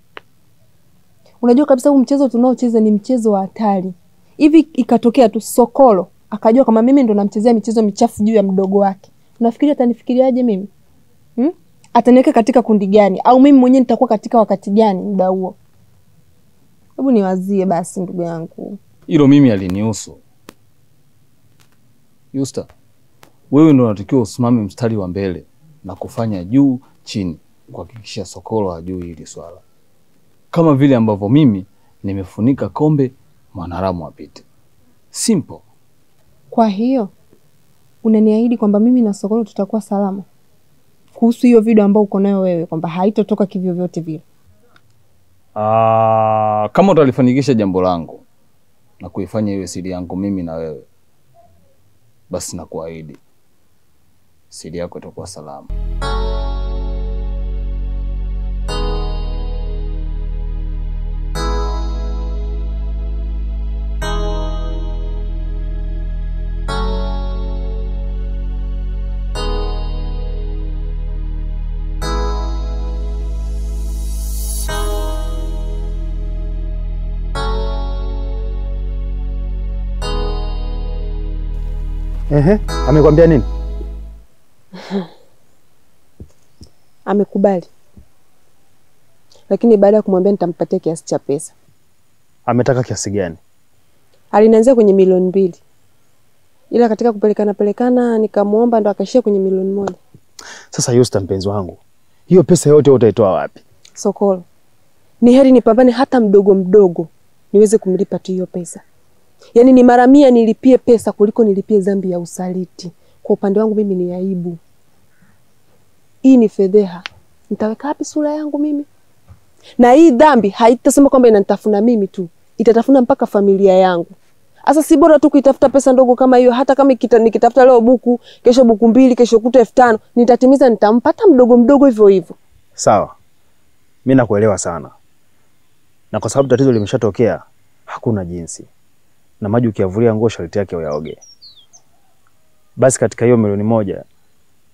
Unajua kabisa huu mchezo tunaocheza ni mchezo wa hatari. Hivi ikatokea tu Sokolo akajua kama mimi ndo namchezea michezo michafu juu ya mdogo wake, unafikiri atanifikiriaje mimi? Ataniweka katika kundi gani? Au mimi mwenyewe nitakuwa katika wakati gani muda huo? Hebu niwazie basi ndugu yangu. Hilo mimi alinihusu. Yusta, wewe ndo unatakiwa usimame mstari wa mbele na kufanya juu chini kuhakikisha Sokolo hajui hili swala. Kama vile ambavyo mimi nimefunika kombe Mwanaharamu apite. Simple. Kwa hiyo unaniahidi kwamba mimi na Sokolo tutakuwa salama kuhusu hiyo video ambayo uko nayo wewe, kwamba haitotoka kivyo vyote vile? Kama utalifanikisha jambo langu na kuifanya iwe siri yangu mimi na wewe, basi nakuahidi siri yako itakuwa salama. Amekwambia nini? Amekubali. Lakini baada ya kumwambia nitampatia kiasi cha pesa. Ametaka kiasi gani? Alinianzia kwenye 2,000,000. Ila katika kupelekana nikamuomba ndo akaishia kwenye 1,000,000. Sasa Yusta mpenzi wangu, hiyo pesa yote utaitoa wapi? Sokolo, ni heri nipambane hata mdogo mdogo niweze kumlipa tu hiyo pesa. Yaani ni mara 100 nilipie pesa kuliko nilipie dhambi ya usaliti. Kwa upande wangu mimi ni aibu. Hii ni fedheha. Nitaweka wapi sura yangu mimi? Na hii dhambi haitasema kwamba inanitafuna mimi tu. Itatafuna mpaka familia yangu. Asa si bora tu kuitafuta pesa ndogo kama hiyo, hata kama nikitafuta leo buku, kesho buku 2, kesho kuta 5,000, nitatimiza, nitampata mdogo mdogo hivyo hivyo. Sawa. Mimi nakuelewa sana. Na kwa sababu tatizo limeshatokea, hakuna jinsi. Na maji ukiavulia nguo sharti yake uyaoge. Basi katika hiyo 1,000,000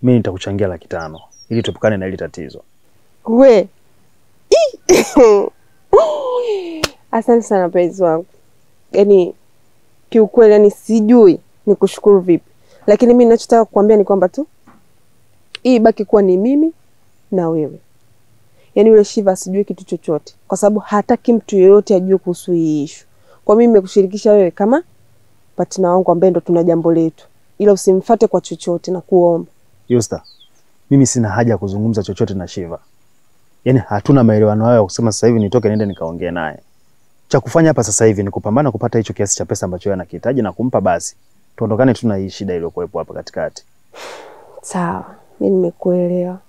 mimi nitakuchangia 500,000 ili tupukane na hili tatizo. We. Asante sana mpenzi wangu. Yaani kiukweli yani sijui nikushukuru vipi. Lakini mimi ninachotaka kukuambia ni kwamba tu hii baki kuwa ni mimi na wewe. Yaani yule Shiva asijue kitu chochote kwa sababu hataki mtu yeyote ajue kuhusu hii issue. Kwa mimi nimekushirikisha wewe kama partner wangu ambaye ndo tuna jambo letu. Ila usimfuate kwa chochote na kuomba. Yusta, mimi sina haja ya kuzungumza chochote na Shiva. Yaani hatuna maelewano hayo ya kusema sasa hivi nitoke niende nikaongee naye. Cha kufanya hapa sasa hivi ni kupambana kupata hicho kiasi cha pesa ambacho yeye anakihitaji na kumpa, basi tuondokane tu na hii shida iliyokuwepo hapa katikati. Sawa, mimi nimekuelewa.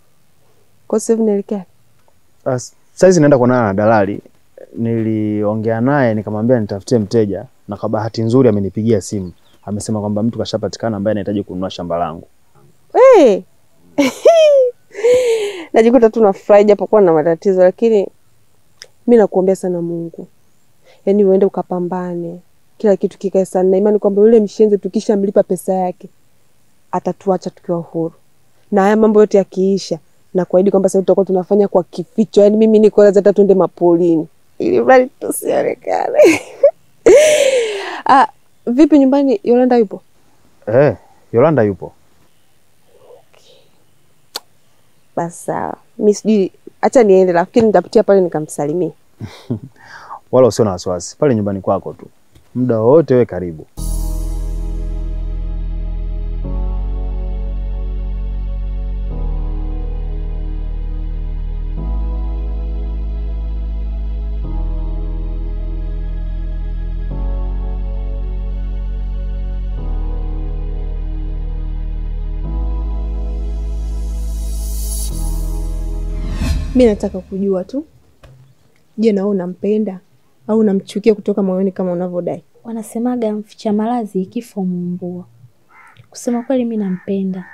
Kwa sasa hivi naelekea. Sasa hizi naenda kuonana na dalali. Niliongea naye nikamwambia nitafutie mteja, na kwa bahati nzuri amenipigia simu. Amesema kwamba mtu kashapatikana ambaye anahitaji kununua shamba langu. Najikuta tu nafurahi japo kwa na matatizo, lakini mimi nakuombea sana Mungu. Yaani uende ukapambane. Kila kitu kikae sana. Na imani kwamba yule mshenzi tukishamlipa pesa yake atatuacha tukiwa huru. Na haya mambo yote yakiisha, na kuahidi kwamba sasa tutakuwa tunafanya kwa kificho. Yaani mimi niko lazima hata tuende mapolini ili bali tusionekane. Vipi nyumbani Yolanda yupo? Yolanda yupo. Basi sawa. Mimi sijui, acha niende, lakini nitapitia pale nikamsalimia. Wala usio na wasiwasi. Pale nyumbani kwako tu. Muda wote wewe karibu. Mimi nataka kujua tu, je, na wewe unampenda au unamchukia kutoka moyoni kama unavyodai? Wanasemaga mficha maradhi kifo mumbua. Kusema kweli mimi nampenda,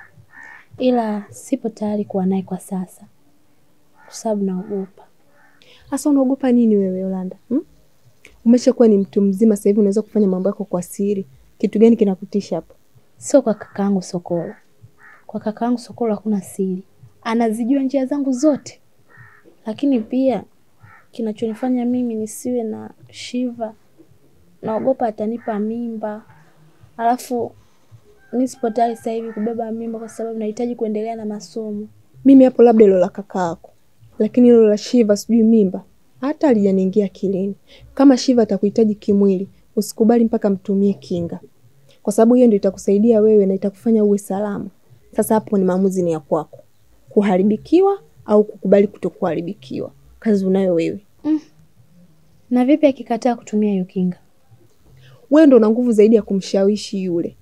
ila sipo tayari kuwa naye kwa sasa kwa sababu naogopa. Sasa unaogopa nini wewe Yolanda? Umeshakuwa ni mtu mzima sasa hivi, unaweza kufanya mambo yako kwa siri. Kitu gani kinakutisha hapo? Sio kwa kakaangu Sokolo. Kwa kakaangu Sokolo hakuna siri. Anazijua njia zangu zote. Lakini pia kinachonifanya mimi nisiwe na Shiva, naogopa atanipa mimba. Alafu nisipo tayari sasa hivi kubeba mimba kwa sababu nahitaji kuendelea na masomo. Mimi hapo labda hilo la kakaako. Lakini hilo la Shiva sijui mimba hata alijaniingia akilini. Kama Shiva atakuhitaji kimwili, usikubali mpaka mtumie kinga. Kwa sababu hiyo ndio itakusaidia wewe na itakufanya uwe salama. Sasa hapo ni maamuzi ni ya kwako. Kuharibikiwa au kukubali kutokuharibikiwa. Kazi unayo wewe. Na vipi akikataa kutumia hiyo kinga? Wewe ndio una nguvu zaidi ya kumshawishi yule.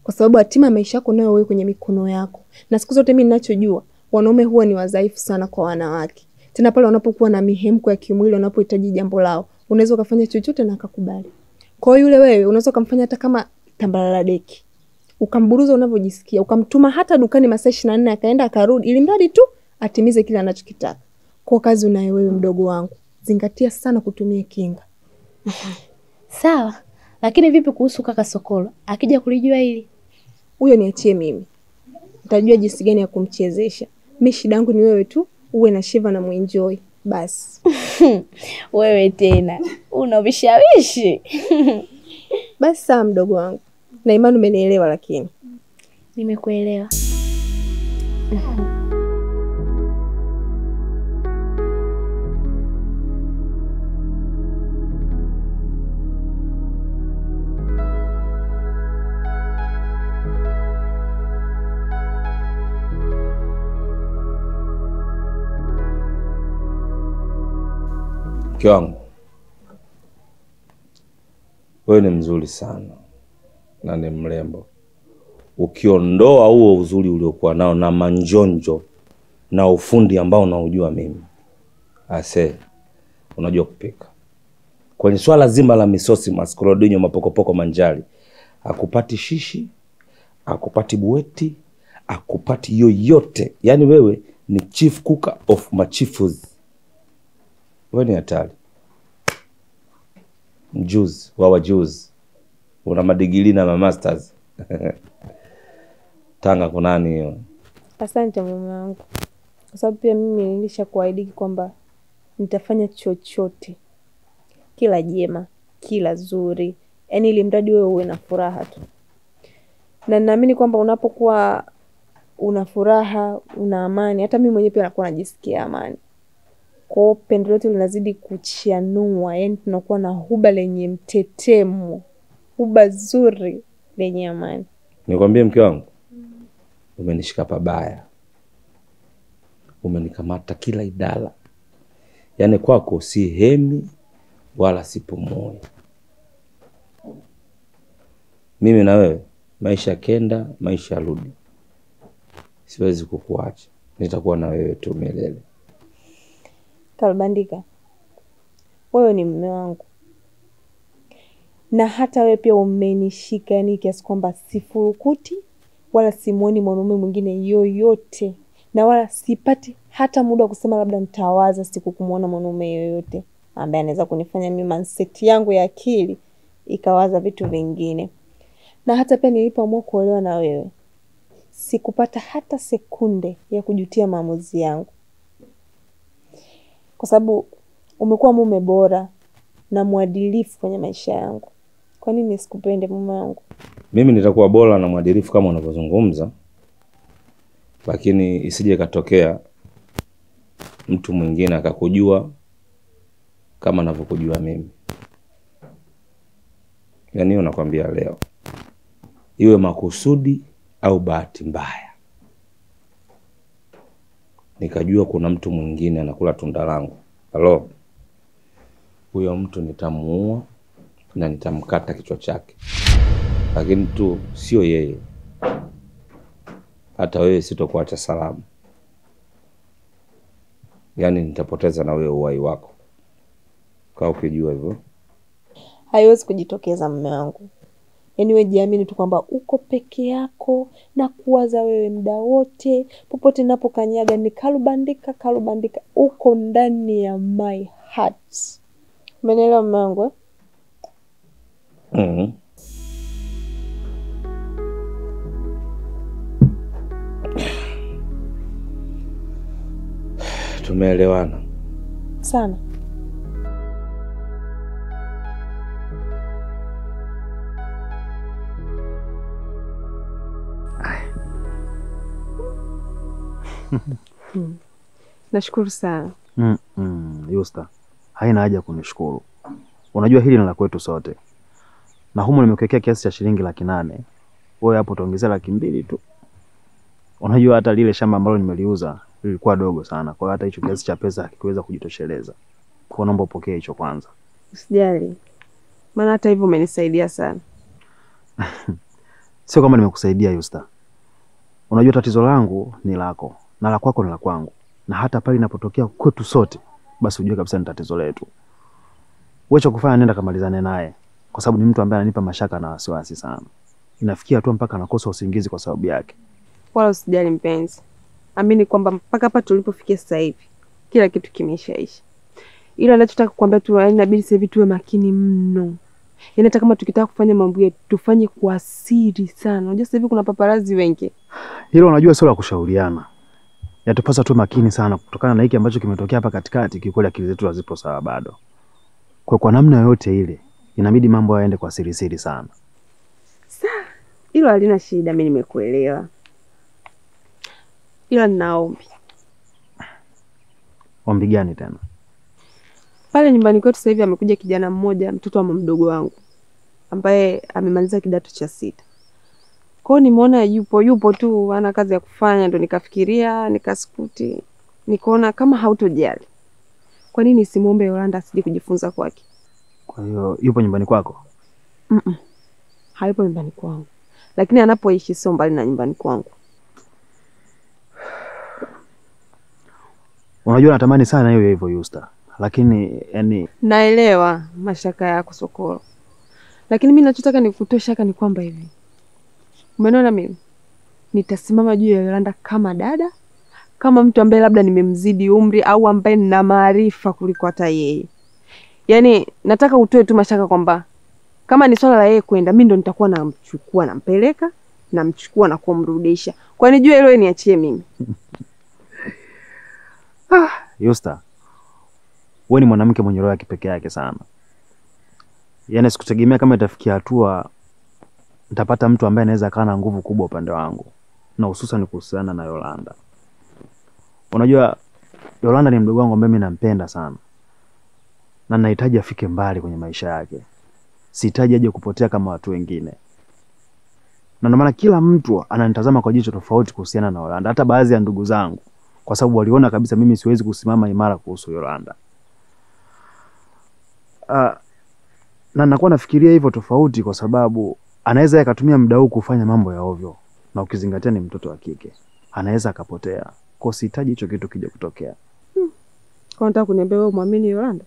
Kwa sababu hatima maisha yako nayo wewe kwenye mikono yako. Na siku zote mimi ninachojua, wanaume huwa ni wadhaifu sana kwa wanawake. Tena pale wanapokuwa na mihemko ya kimwili, wanapohitaji jambo lao, unaweza kufanya chochote na akakubali. Kwa hiyo yule wewe unaweza kumfanya hata kama tambalala deki. Ukamburuza unavyojisikia, ukamtuma hata dukani masaa 24 akaenda akarudi, ili mradi tu atimize kile anachokitaka. Kwa kazi unayo wewe mdogo wangu, zingatia sana kutumia kinga. Sawa, lakini vipi kuhusu kaka Sokolo? Akija kulijua hili, huyo niachie mimi. Nitajua jinsi gani ya kumchezesha. Mimi shida yangu ni wewe tu, uwe na Shiva na muenjoy basi. Wewe tena una vishawishi. Basi sawa mdogo wangu. Na imani umenielewa lakini. Nimekuelewa. Mke wangu, wewe ni mzuri sana na ni mrembo. Ukiondoa huo uzuri uliokuwa nao na manjonjo na ufundi ambao unaujua mimi, unajua kupika. Kwenye swala zima la misosi, maskorodinyo, mapokopoko, manjali, akupati shishi, akupati buweti, akupati yoyote. Yaani wewe ni chief cooker of machifus. Wewe ni hatari. Mjuzi, wajuzi. Una madigiri na masters. Tanga kunani hiyo? Asante mume wangu. Kwa sababu pia mimi nilishakuahidi kwamba nitafanya chochote. Kila jema, kila zuri. Yaani ili mradi wewe uwe na furaha tu. Na ninaamini kwamba unapokuwa una furaha, una amani, hata mimi mwenyewe pia nakuwa najisikia amani. Kwa hiyo pendo letu linazidi kuchianua, yaani tunakuwa na huba lenye mtetemo, huba zuri lenye amani. Nikwambie mke wangu, umenishika pabaya. Umenikamata kila idara. Yaani kwako si hemi wala sipumui. Mimi na wewe, maisha kenda, maisha rudi. Siwezi kukuacha. Nitakuwa na wewe tu milele. Kalbandika, wewe ni mume wangu. Na hata wewe pia umenishika, yani kiasi kwamba sifurukuti wala simuoni mwanaume mwingine yoyote. Na wala sipati hata muda wa kusema labda nitawaza siku kumuona mwanaume yoyote ambaye anaweza kunifanya mimi mindset yangu ya akili ikawaza vitu vingine. Na hata pia nilipoamua kuolewa na wewe, sikupata hata sekunde ya kujutia maamuzi yangu. Kwa sababu umekuwa mume bora na mwadilifu kwenye maisha yangu. Kwa nini nisikupende mume wangu? Mimi nitakuwa bora na mwadilifu kama unavyozungumza. Lakini isije katokea mtu mwingine akakujua kama ninavyokujua mimi. Yaani hiyo nakwambia leo. Iwe makusudi au bahati mbaya. Nikajua kuna mtu mwingine anakula tunda langu. Halo. Huyo mtu nitamuua na nitamkata kichwa chake. Lakini tu sio yeye. Hata wewe sitokuacha salama. Yaani nitapoteza na wewe uhai wako. Kaa ukijua hivyo. Haiwezi kujitokeza mume wangu. Yaani wewe jiamini tu kwamba uko peke yako na kuwaza wewe muda wote, popote ninapokanyaga ni kalubandika uko ndani ya my heart. Umenielewa mume wangu? Tumeelewana sana. Nashukuru sana. Yusta, haina haja kunishukuru. Unajua hili ni la kwetu sote. Na humo nimekuwekea kiasi cha shilingi 800,000. Wewe hapo utaongezea 200,000 tu. Unajua hata lile shamba ambalo nimeliuza lilikuwa dogo sana. Kwa hiyo hata hicho kiasi cha pesa hakiweza kujitosheleza. Kwa naomba upokee hicho kwanza. Usijali. Maana hata hivyo umenisaidia sana. Sio kama nimekusaidia Yusta. Unajua tatizo langu ni lako na la kwako ni la kwangu. Na hata pale inapotokea kwetu sote, basi ujue kabisa ni tatizo letu. Wewe cha kufanya nenda kamalizane naye, kwa sababu ni mtu ambaye ananipa mashaka na wasiwasi sana. Inafikia tu mpaka nakosa usingizi kwa sababu yake. Wala usijali mpenzi. Amini kwamba mpaka hapa tulipofikia sasa hivi kila kitu kimeshaisha. Ila ninachotaka kukuambia tu inabidi sasa hivi tuwe makini mno. Yaani hata kama tukitaka kufanya mambo yetu tufanye kwa siri sana. Unajua sasa hivi kuna paparazi wengi. Hilo unajua sio la kushauriana. Yatupasa tu makini sana kutokana na hiki ambacho kimetokea hapa katikati. Kikweli akili zetu hazipo sawa bado. Kwa namna yoyote ile inabidi mambo yaende kwa siri sana. Sawa. Hilo halina shida, mimi nimekuelewa. Ila ninaombi. Ombi gani tena? Pale nyumbani kwetu sasa hivi amekuja kijana mmoja, mtoto wa mdogo wangu, ambaye amemaliza kidato cha 6. Kwa hiyo nimeona yupo tu ana kazi ya kufanya, ndo nikafikiria, nikasikuti. Nikaona kama hautojali, kwa nini simuombe Yolanda asije kujifunza kwake? Kwa hiyo yupo nyumbani kwako? Hayupo nyumbani kwangu. Lakini anapoishi sio mbali na nyumbani kwangu. Unajua natamani sana hiyo hivyo Yusta. Lakini yani naelewa mashaka yako Sokolo. Lakini mimi ninachotaka nikutoe shaka ni kwamba hivi. Umeona mimi nitasimama juu ya Yolanda kama dada, kama mtu ambaye labda nimemzidi umri au ambaye nina maarifa kuliko hata yeye. Yaani nataka utoe tu mashaka kwamba kama ni swala la yeye kwenda, mimi ndo nitakuwa namchukua nampeleka, namchukua na kumrudisha. Kwa nini jua hilo niachie mimi? Yusta, wewe ni mwanamke mwenye roho ya kipekee yake sana. Yaani sikutegemea kama itafikia hatua nitapata mtu ambaye anaweza kaa na nguvu kubwa upande wangu, na hususan kuhusiana na Yolanda. Unajua Yolanda ni mdogo wangu ambaye mimi nampenda sana. Na nahitaji afike mbali kwenye maisha yake. Sihitaji aje kupotea kama watu wengine. Na ndio maana kila mtu ananitazama kwa jicho tofauti kuhusiana na Yolanda, hata baadhi ya ndugu zangu, kwa sababu waliona kabisa mimi siwezi kusimama imara kuhusu Yolanda. Na nakuwa nafikiria hivyo tofauti kwa sababu anaweza akatumia muda huu kufanya mambo ya ovyo, na ukizingatia ni mtoto wa kike, anaweza akapotea. Kwa sihitaji hicho kitu kije kutokea. Kwa nataka kuniambia wewe muamini Yolanda?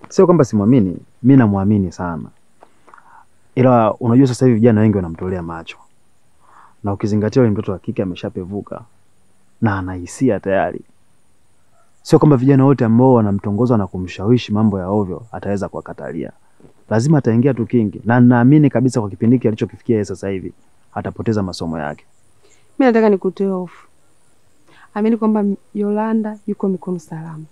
Sio kwamba simwamini, mimi namuamini sana. Ila unajua sasa hivi vijana wengi wanamtolea macho. Na ukizingatia yule mtoto wa kike ameshapevuka na anahisia tayari. Sio kwamba vijana wote ambao wanamtongoza na kumshawishi mambo ya ovyo ataweza kuwakatalia. Lazima ataingia tu kingi, na naamini kabisa kwa kipindi hiki alichokifikia yeye sasa hivi atapoteza masomo yake. Mimi nataka nikutoe hofu. Amini kwamba Yolanda yuko mikono salama.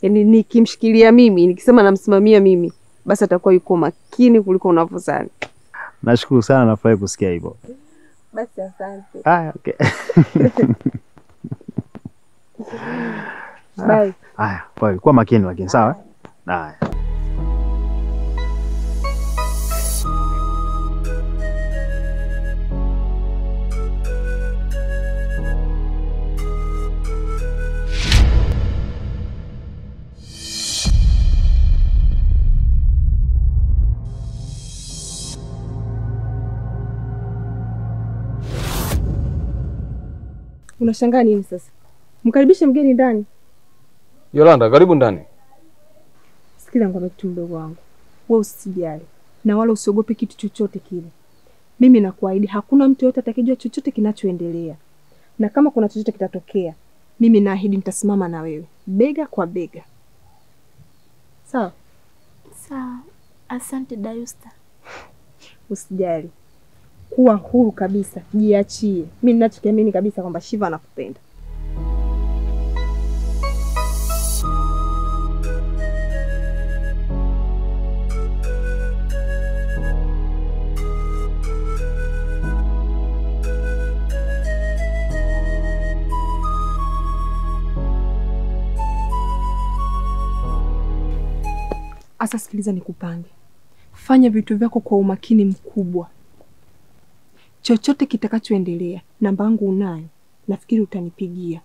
Yaani nikimshikilia mimi, nikisema namsimamia mimi, basi atakuwa yuko makini kuliko unavyozani. Nashukuru sana, nafurahi kusikia hivyo. Basi asante. Okay. Bye. Haya, kwa makini lakini sawa? Haya. Unashangaa nini sasa? Mkaribishe mgeni ndani. Yolanda, karibu ndani. Sikiliza ngombe tu mdogo wangu. Wewe usijali. Na wala usiogope kitu chochote kile. Mimi nakuahidi hakuna mtu yote atakijua chochote kinachoendelea. Na kama kuna chochote kitatokea, mimi naahidi nitasimama na wewe bega kwa bega. Sawa? Sawa. Asante Dayusta. Usijali. Kuwa huru kabisa, jiachie. Mimi ninachokiamini kabisa kwamba Shiva anakupenda. Asa sikiliza nikupange. Fanya vitu vyako kwa umakini mkubwa. Chochote kitakachoendelea, namba yangu unayo. Nafikiri utanipigia.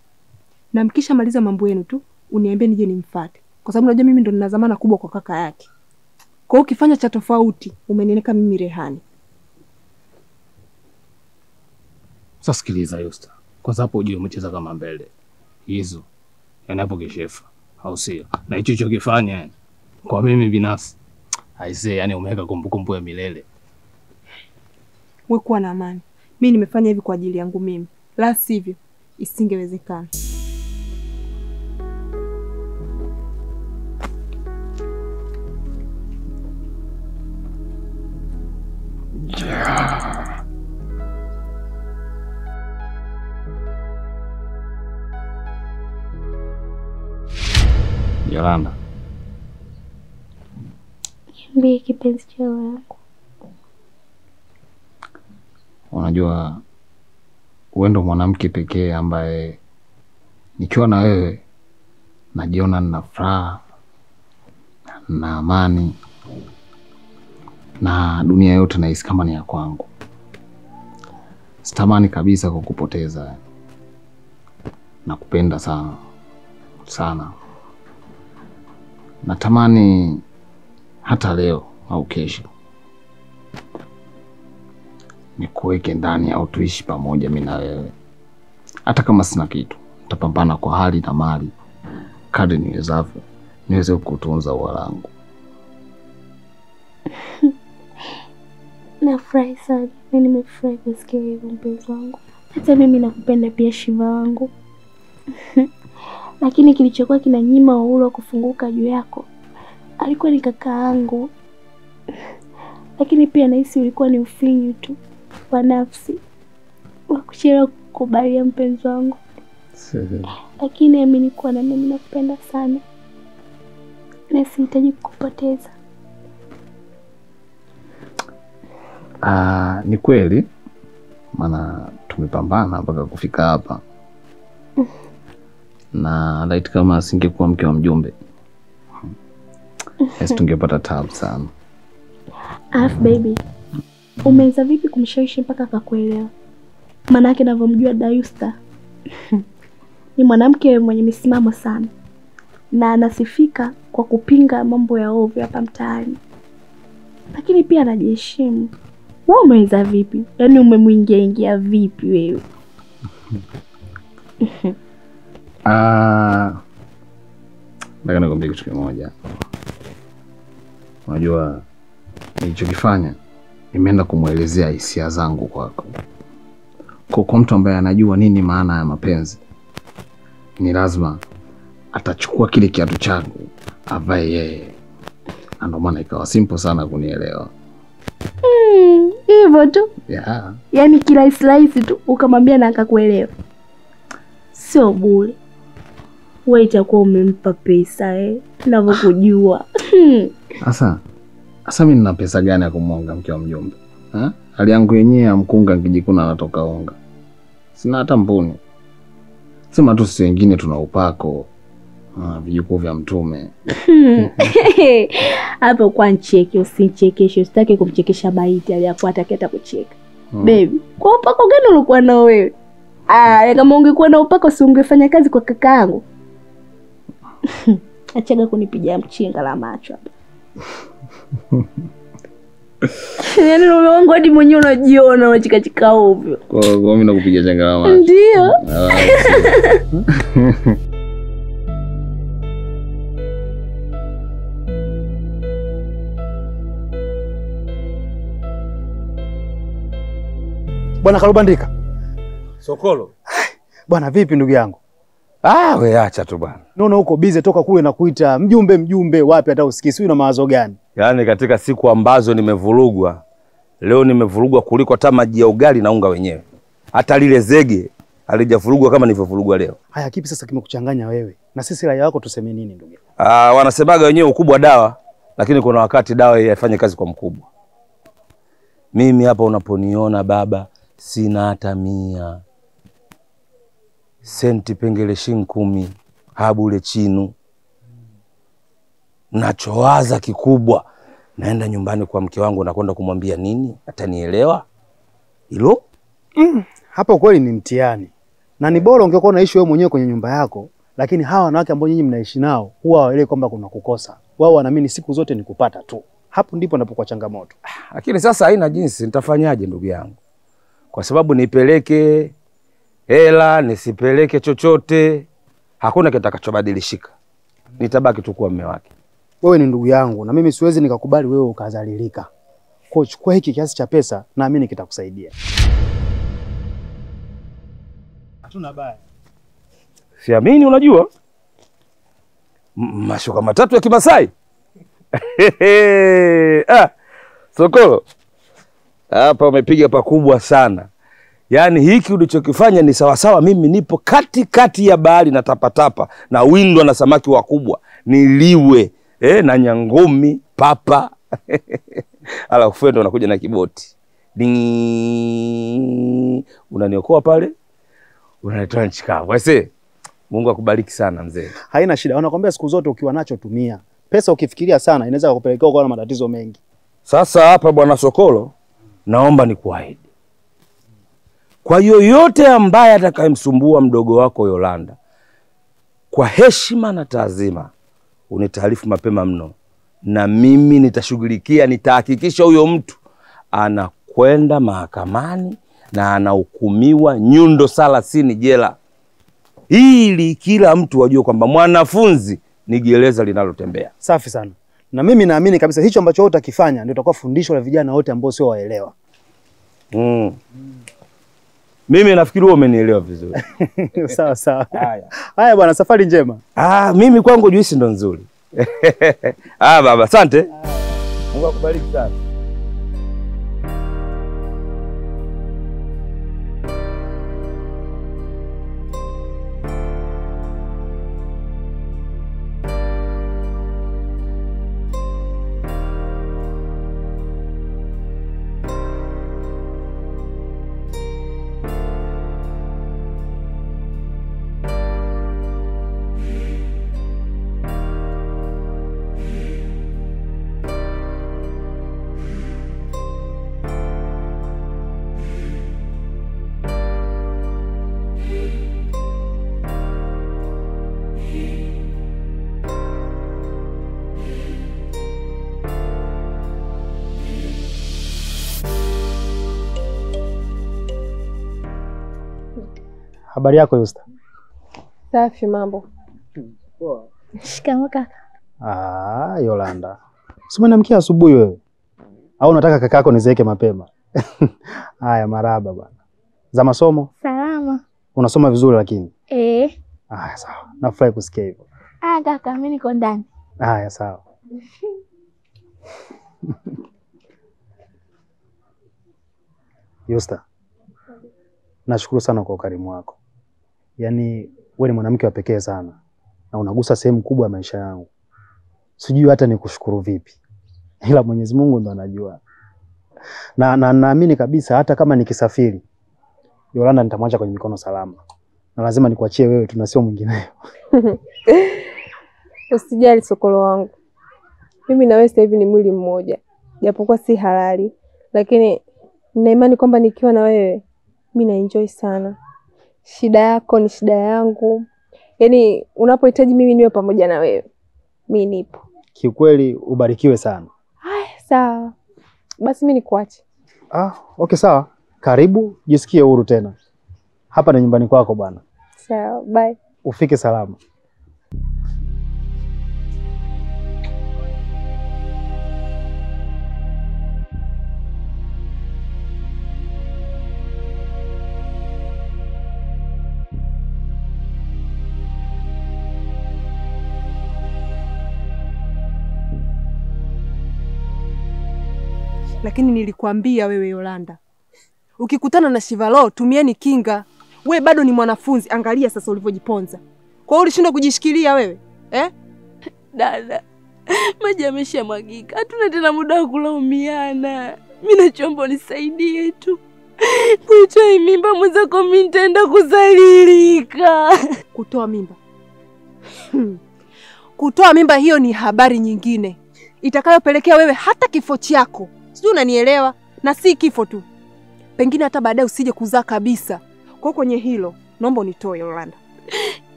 Na mkisha maliza mambo yenu tu, uniambie nije nimfuate. Kwa sababu unajua mimi ndo nina dhamana kubwa kwa kaka yake. Kwa hiyo ukifanya cha tofauti, umenieleka mimi rehani. Sasa sikiliza Yusta. Kwanza hapo ujue umecheza kama mbele. Hizo. Yaani hapo kishefa. Au sio? Na hicho chokifanya yani. Kwa mimi binafsi. Aisee, yani umeweka kumbukumbu ya milele. Wewe kuwa na amani. Mimi nimefanya hivi kwa ajili yangu mimi. La sivyo, isingewezekana. Yolanda. Niambie kipenzi cha roho yangu. Unajua wewe ndo mwanamke pekee ambaye nikiwa na wewe najiona nina furaha na amani na dunia yote nahisi kama ni ya kwangu. Sitamani kabisa kukupoteza. Nakupenda sana. Sana. Natamani hata leo au kesho nikuweke ndani au tuishi pamoja mimi na wewe. Hata kama sina kitu, nitapambana kwa hali na mali kadri niwezavyo niweze kukutunza walangu. Nafurahi sana. Mimi nimefurahi kusikia hivyo mpenzi wangu. Hata mimi nakupenda pia Shiva wangu. Lakini kilichokuwa kinanyima uhuru wa kufunguka juu yako alikuwa ni kaka yangu. Lakini pia nahisi ulikuwa ni ufinyu tu wa nafsi wa kuchelewa kukubalia mpenzi wangu. Lakini amini kuwa na mimi nakupenda sana na sihitaji kukupoteza. Ni kweli maana tumepambana mpaka kufika hapa. Na laiti kama singekuwa mke wa mjumbe tungepata tabu sana. Baby, umeweza vipi kumshawishi mpaka akakuelewa? Maana yake ninavyomjua Dayusta ni mwanamke mwenye misimamo sana na anasifika kwa kupinga mambo ya ovyo hapa mtaani. Lakini pia anajiheshimu. Wewe umeweza vipi? Yaani umemwingia vipi wewe? Nataka nikwambie kitu kimoja. Unajua nilichokifanya, nimeenda kumuelezea hisia zangu kwako. Kwa mtu ambaye anajua nini maana ya mapenzi, ni lazima atachukua kile kiatu changu avae yeye. Ndio maana ikawa simple sana kunielewa. Hivyo tu? Yeah. Yaani kila slice tu ukamwambia na akakuelewa. Sio bure. Wewe itakuwa umempa pesa ninavyokujua. Sasa mimi nina pesa gani ya kumwonga mke wa mjomba? Hali yangu yenyewe ya mkunga nikijikuna anatoka unga. Sina hata mbuni. Sema tu sisi wengine tuna upako. Vijukuu vya mtume. Hapo kwa ncheke usichekeshe, usitaki kumchekesha maiti aliyakuwa ataketa kucheka. Baby, kwa upako gani ulikuwa nao wewe? Kama ungekuwa na upako si ungefanya kazi kwa kakaangu. Achaga kunipigia mchinga la macho hapa. Yaani mume wangu hadi mwenyewe unajiona unachikachika ovyo. Kwa mimi nakupiga changalama. Ndio. Bwana Kalubandika. Sokolo. Bwana vipi ndugu yangu? We acha tu bwana. Naona huko bize toka kule na kuita mjumbe wapi hata usikii. Sio na mawazo gani? Yaani katika siku ambazo nimevurugwa, leo nimevurugwa kuliko hata maji ya ugali na unga wenyewe. Hata lile zege halijavurugwa kama nilivyovurugwa leo. Haya, kipi sasa kimekuchanganya wewe? Na sisi raia wako tuseme nini ndugu yangu? Wanasemaga wenyewe ukubwa dawa, lakini kuna wakati dawa haifanye kazi kwa mkubwa. Mimi hapa unaponiona baba, sina hata 100. Senti pengele shilingi 10, habule chinu. Nachowaza kikubwa, naenda nyumbani kwa mke wangu na kwenda kumwambia nini? Atanielewa? Hilo? Hapo kweli ni mtihani. Na ni bora ungekuwa unaishi wewe mwenyewe kwenye nyumba yako, lakini hawa wanawake ambao nyinyi mnaishi nao huwa hawaelewi kwamba kuna kukosa. Wao wanaamini siku zote ni kupata tu. Hapo ndipo inapokuwa changamoto. Lakini sasa haina jinsi, nitafanyaje ndugu yangu? Kwa sababu nipeleke hela, nisipeleke chochote, hakuna kitakachobadilishika. Nitabaki tu kuwa mume wake. Wewe ni ndugu yangu na mimi siwezi nikakubali wewe ukadhalilika. Kwa chukua hiki kiasi cha pesa, naamini kitakusaidia. Hatuna baya. Siamini unajua? Mashuka matatu ya Kimasai. Sokolo. Hapa umepiga pakubwa sana. Yaani hiki ulichokifanya ni sawasawa mimi nipo kati ya bahari na tapatapa na windwa na samaki wakubwa. Niliwe na nyangumi, papa. Alafu ndo unakuja na kiboti. Unaniokoa pale. Unanitoa nchi kavu. Wese, Mungu akubariki sana mzee. Haina shida. Wanakuambia siku zote ukiwa nacho tumia. Pesa ukifikiria sana inaweza kukupelekea kwa matatizo mengi. Sasa hapa bwana Sokolo, naomba nikuahidi. Kwa yoyote ambaye atakayemsumbua mdogo wako Yolanda, kwa heshima na taazima, unitaarifu mapema mno. Na mimi nitashughulikia, nitahakikisha huyo mtu anakwenda mahakamani na anahukumiwa nyundo 30 jela. Ili kila mtu wajue kwamba mwanafunzi ni gereza linalotembea. Safi sana. Na mimi naamini kabisa hicho ambacho wewe utakifanya ndio itakuwa fundisho la vijana wote ambao sio waelewa. Mimi nafikiri wewe umenielewa vizuri. Sawa sawa. Haya bwana, safari njema. Mimi kwangu juisi ndo nzuri. Baba, asante. Mungu akubariki sana. Habari yako Yusta? Safi, mambo. Poa. Shikamoo kaka. Yolanda. Usimwamkia asubuhi wewe. Au unataka kaka yako nizeeke mapema? Haya, maraba bwana. Za masomo? Salama. Unasoma vizuri lakini? Sawa. Nafurahi kusikia hivyo. Kaka, mimi niko ndani. Haya, sawa. Yusta. Nashukuru sana kwa ukarimu wako. Yaani wewe ni mwanamke wa pekee sana na unagusa sehemu kubwa ya maisha yangu. Sijui hata nikushukuru vipi. Ila Mwenyezi Mungu ndo anajua. Na naamini kabisa hata kama nikisafiri, Yolanda nitamwacha kwenye mikono salama. Na lazima nikuachie wewe tu na sio mwingine. Usijali Sokolo wangu. Mimi na wewe sasa hivi ni mwili mmoja. Japokuwa si halali, lakini nina imani kwamba nikiwa na wewe mimi na enjoy sana. Shida yako ni shida yangu. Yaani unapohitaji mimi niwe pamoja na wewe, mimi nipo. Kiukweli ubarikiwe sana. Haya, sawa. Basi mimi nikuache. Okay sawa. Karibu, jisikie huru tena. Hapa ni nyumbani kwako bwana. Sawa, bye. Ufike salama. Lakini nilikwambia wewe Yolanda, ukikutana na Shivalo tumieni kinga. We bado ni mwanafunzi, angalia sasa ulivyojiponza. Kwa hiyo ulishindwa kujishikilia wewe Dada, maji yameshamwagika, hatuna tena muda wa kulaumiana. Mimi nachoomba unisaidie tu. Kuitoa mimba mwenzako mimi nitaenda kuzalilika. Kutoa mimba? Kutoa mimba hiyo ni habari nyingine itakayopelekea wewe hata kifo chako. Sijui unanielewa? Na si kifo tu, pengine hata baadaye usije kuzaa kabisa. Kwa kwenye hilo naomba unitoe Yolanda.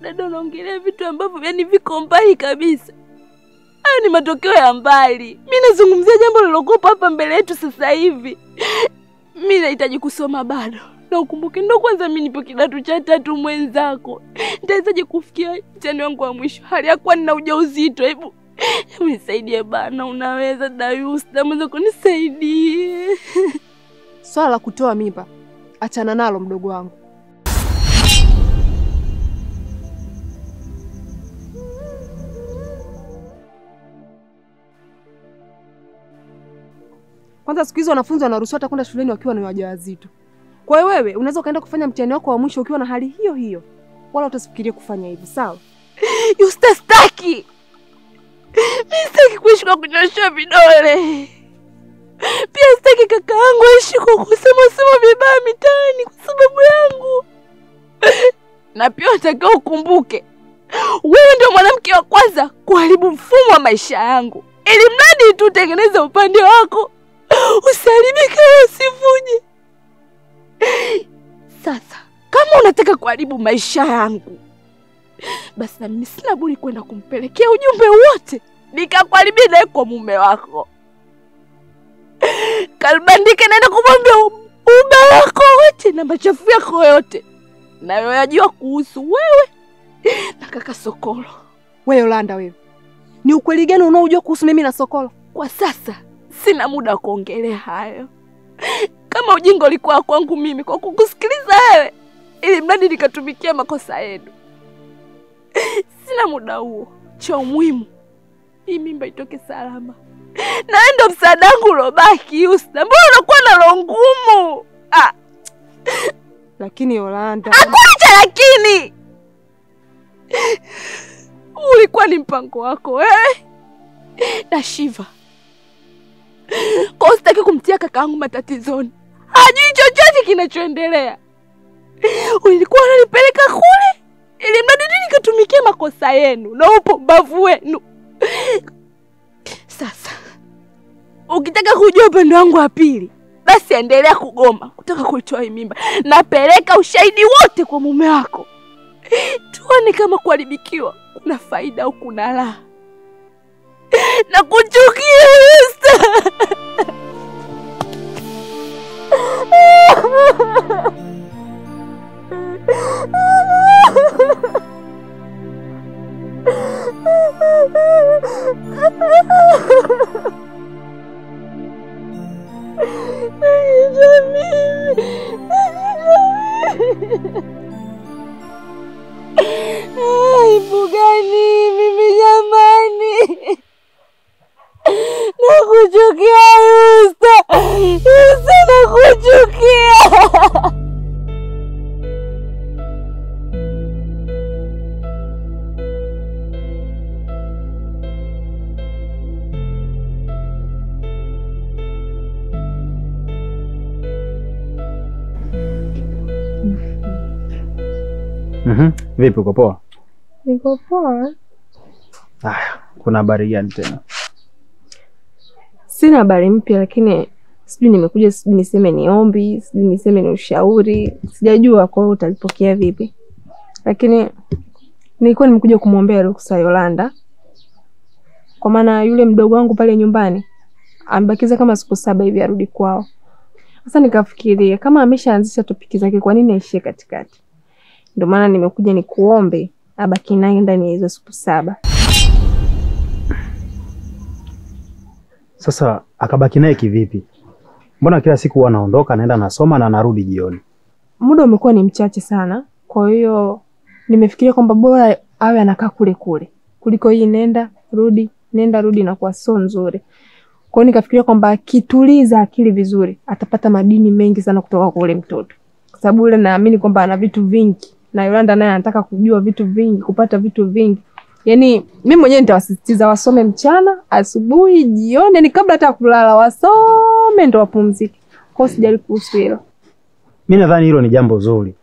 Dada, unaongelea vitu ambavyo yani viko mbali kabisa. Hayo ni matokeo ya mbali. Mimi nazungumzia jambo lilokuwa hapa mbele yetu sasa hivi. Mimi nahitaji kusoma bado. Na ukumbuke ndo kwanza mimi nipo kidato cha 3 mwenzako. Nitawezaje kufikia mtihani wangu wa mwisho hali ya kuwa nina ujauzito? Hebu nisaidie bana, unaweza Dayusta, mwenzako nisaidie. Swala la kutoa mimba achana nalo mdogo wangu. Kwanza siku hizo wanafunzi wanaruhusiwa hata kwenda shuleni wakiwa ni wajawazito. Kwa hiyo wewe unaweza kaenda kufanya mtihani wako wa mwisho ukiwa na hali hiyo hiyo. Wala utasifikirie kufanya hivi, sawa? Yusta, staki. Mimi sitaki kuishi kwa kunyosha vidole. Pia sitaki kaka yangu aishi kwa kusema vibaya mitaani kwa sababu yangu. Na pia nataka ukumbuke, wewe ndio mwanamke wa kwanza kuharibu mfumo wa maisha yangu. Ili mradi tu utengeneze upande wako, usiharibike usivuje. Sasa kama unataka kuharibu maisha yangu, basi na mimi sina budi kwenda kumpelekea ujumbe wote nikakuharibia naye kwa mume wako. Kalbandike naenda kumwambia ubaya wako wote na machafu yako yote na yajua kuhusu wewe na kaka Sokolo. Wewe Yolanda, wewe ni ukweli gani unaojua kuhusu mimi na Sokolo? Kwa sasa sina muda wa kuongelea hayo. Kama ujinga ulikuwa kwangu mimi kwa kukusikiliza wewe ili mradi nikatumikia makosa yenu, sina muda huo. Cha muhimu hii mimba itoke salama. Na ndo msaada wangu ulobaki. Yusta, mbona unakuwa na roho ngumu? Lakini Yolanda, akuacha lakini. Ulikuwa ni mpango wako wewe na Shiva. Kwa sitaki kumtia kakaangu matatizoni. Hajui chochote kinachoendelea. Ulikuwa unanipeleka kule ili mradi nikatumikie makosa yenu na upumbavu wenu. Sasa ukitaka kujua upendo wangu wa pili, basi endelea kugoma kutaka kuitoa mimba. Napeleka ushahidi wote kwa mume wako. Tuone kama kuharibikiwa kuna faida au kuna raha. Na kuchukia Yusta. Aibu gani mimi jamani? Nakuchukia Yusta. Yusta, nakuchukia. Vipi, uko poa? Niko poa. Kuna habari gani tena? Sina habari mpya, lakini sijui nimekuja, sijui niseme ni ombi, sijui niseme ni ushauri, sijajua kwa hiyo utalipokea vipi. Lakini nilikuwa nimekuja kumwombea ruhusa Yolanda. Kwa maana yule mdogo wangu pale nyumbani Amebakiza kama siku 7 hivi arudi kwao. Sasa nikafikiria kama ameshaanzisha topiki zake kwa nini aishie katikati? Ndio maana nimekuja nikuombe abaki naye ndani ya hizo siku 7. Sasa akabaki naye kivipi? Mbona kila siku anaondoka anaenda anasoma na anarudi jioni? Muda umekuwa ni mchache sana. Kwa hiyo nimefikiria kwamba bora awe anakaa kule kule kuliko hii nenda rudi na kwa so nzuri. Kwa hiyo nikafikiria kwamba akituliza akili vizuri atapata madini mengi sana kutoka kwa ule mtoto. Kwa sababu ule naamini kwamba ana vitu vingi na Yolanda naye anataka kujua vitu vingi, kupata vitu vingi. Yaani mimi mwenyewe nitawasisitiza wasome mchana, asubuhi, jioni, ni kabla hata kulala wasome ndio wapumzike. Kwa hiyo sijali kuhusu hilo. Mimi nadhani hilo ni jambo zuri.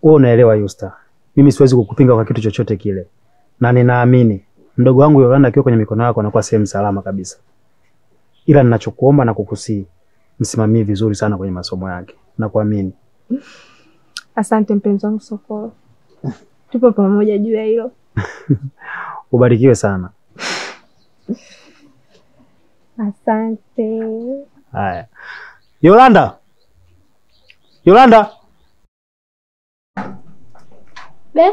Wewe unaelewa Yusta. Mimi siwezi kukupinga kwa kitu chochote kile. Na ninaamini mdogo wangu Yolanda akiwa kwenye mikono yako anakuwa sehemu salama kabisa. Ila ninachokuomba na kukusii, msimamie vizuri sana kwenye masomo yake. Nakuamini. Asante mpenzi wangu Sokolo. Tupo pamoja juu ya hilo. Ubarikiwe sana. Asante. Haya. Yolanda. Yolanda. Be?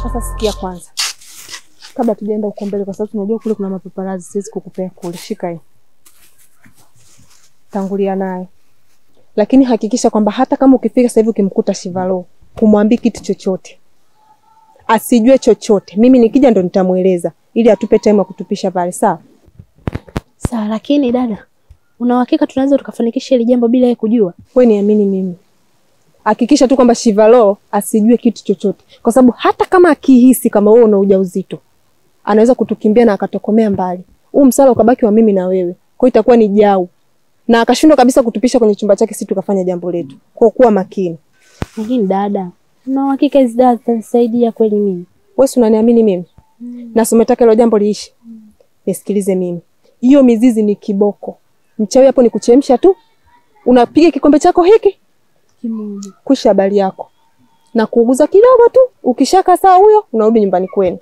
Sasa sikia kwanza. Kabla tujaenda huko mbele kwa sababu tunajua kule kuna mapaparazi, siwezi kukupea kule. Shika hii. Tangulia naye. Lakini hakikisha kwamba hata kama ukifika sasa hivi ukimkuta Shivalo, kumwambia kitu chochote. Asijue chochote. Mimi nikija ndo nitamueleza ili atupe time ya kutupisha pale, sawa? Sawa, lakini dada, una uhakika tunaweza tukafanikisha hili jambo bila yeye kujua? Wewe niamini mimi. Hakikisha tu kwamba Shivalo asijue kitu chochote. Kwa sababu hata kama akihisi kama wewe una ujauzito, anaweza kutukimbia na akatokomea mbali. Huu msala ukabaki wa mimi na wewe. Kwa hiyo itakuwa ni jau. Na akashindwa kabisa kutupisha kwenye chumba chake sisi tukafanya jambo letu. Kwa kuwa makini. Lakini dada, una uhakika hizi dawa zitanisaidia kweli mimi? Wewe si unaniamini mimi? Na umetaka hilo jambo liishi. Nisikilize mimi. Hiyo mizizi ni kiboko. Mchawi hapo ni kuchemsha tu. Unapiga kikombe chako hiki Kimoja. Kusha habari yako. Na kuuguza kidogo tu, ukishaka saa huyo unarudi nyumbani kwenu.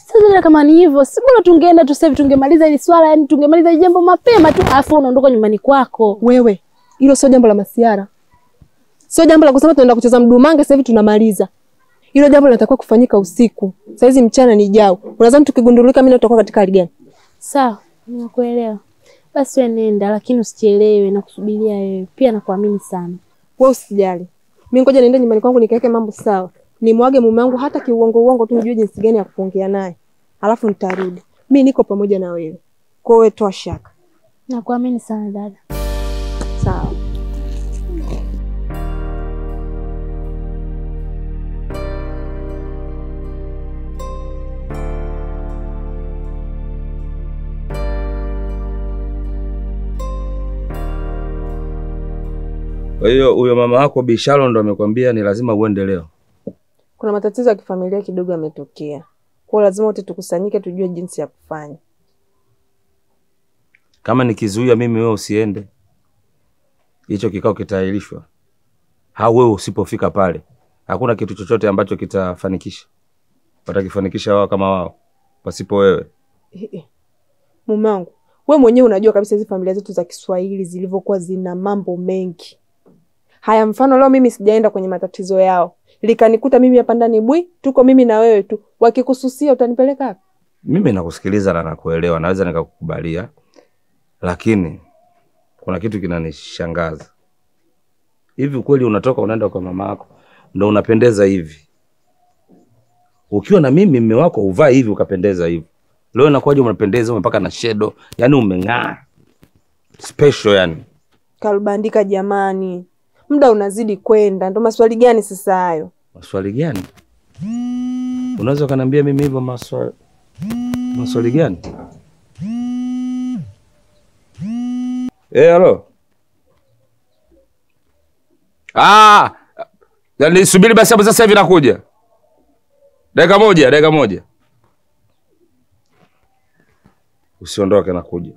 Sasa kama ni hivyo, si bora tungeenda tu sasa hivi tungemaliza hili swala, yani tungemaliza hili jambo mapema tu, afu unaondoka nyumbani kwako. Wewe, hilo sio jambo la masiara. Sio jambo la kusema tunaenda kucheza mdumange sasa hivi tunamaliza. Hilo jambo linatakiwa kufanyika usiku. Sasa hizi mchana ni jao. Unadhani tukigundulika mimi nitakuwa katika hali gani? Sawa, nakuelewa. Basi wewe nenda, lakini usichelewe na kusubiria wewe. Pia nakuamini sana. Wewe usijali. Mimi ngoja niende nyumbani kwangu nikaweke mambo sawa. Nimwage mume wangu hata kiuongo tu nijue jinsi gani ya kuongea naye. Alafu nitarudi. Mimi niko pamoja na wewe. Kwa hiyo toa shaka. Nakuamini sana dada. Sawa. Kwa hiyo huyo mama wako Bishalo ndo amekwambia ni lazima uende leo? Kuna matatizo ya kifamilia kidogo yametokea. Kwa lazima wote tukusanyike tujue jinsi ya kufanya. Kama nikizuia mimi wewe usiende, hicho kikao kitaahirishwa. Au wewe usipofika pale, hakuna kitu chochote ambacho kitafanikisha. Watakifanikisha wao kama wao, pasipo wewe. Mume wangu, wewe mwenyewe unajua kabisa hizi familia zetu za Kiswahili zilivyokuwa zina mambo mengi. Haya, mfano leo mimi sijaenda kwenye matatizo yao. Likanikuta mimi hapa ndani bwi, tuko mimi na wewe tu. Wakikususia utanipeleka wapi? Mimi nakusikiliza na nakuelewa, naweza nikakukubalia. Lakini kuna kitu kinanishangaza. Hivi kweli unatoka unaenda kwa mama yako ndio unapendeza hivi? Ukiwa na mimi mume wako uvaa hivi ukapendeza hivi. Leo inakuwaje unapendeza umepaka na shadow, yani umeng'aa. Special yani. Kalubandika jamani. Muda unazidi kwenda. Ndio maswali gani sasa hayo? Maswali gani? Unaweza kaniambia mimi hivyo maswali gani? Halo. Yaani subiri basi hapo, sasa hivi nakuja. Dakika moja. Usiondoke, nakuja.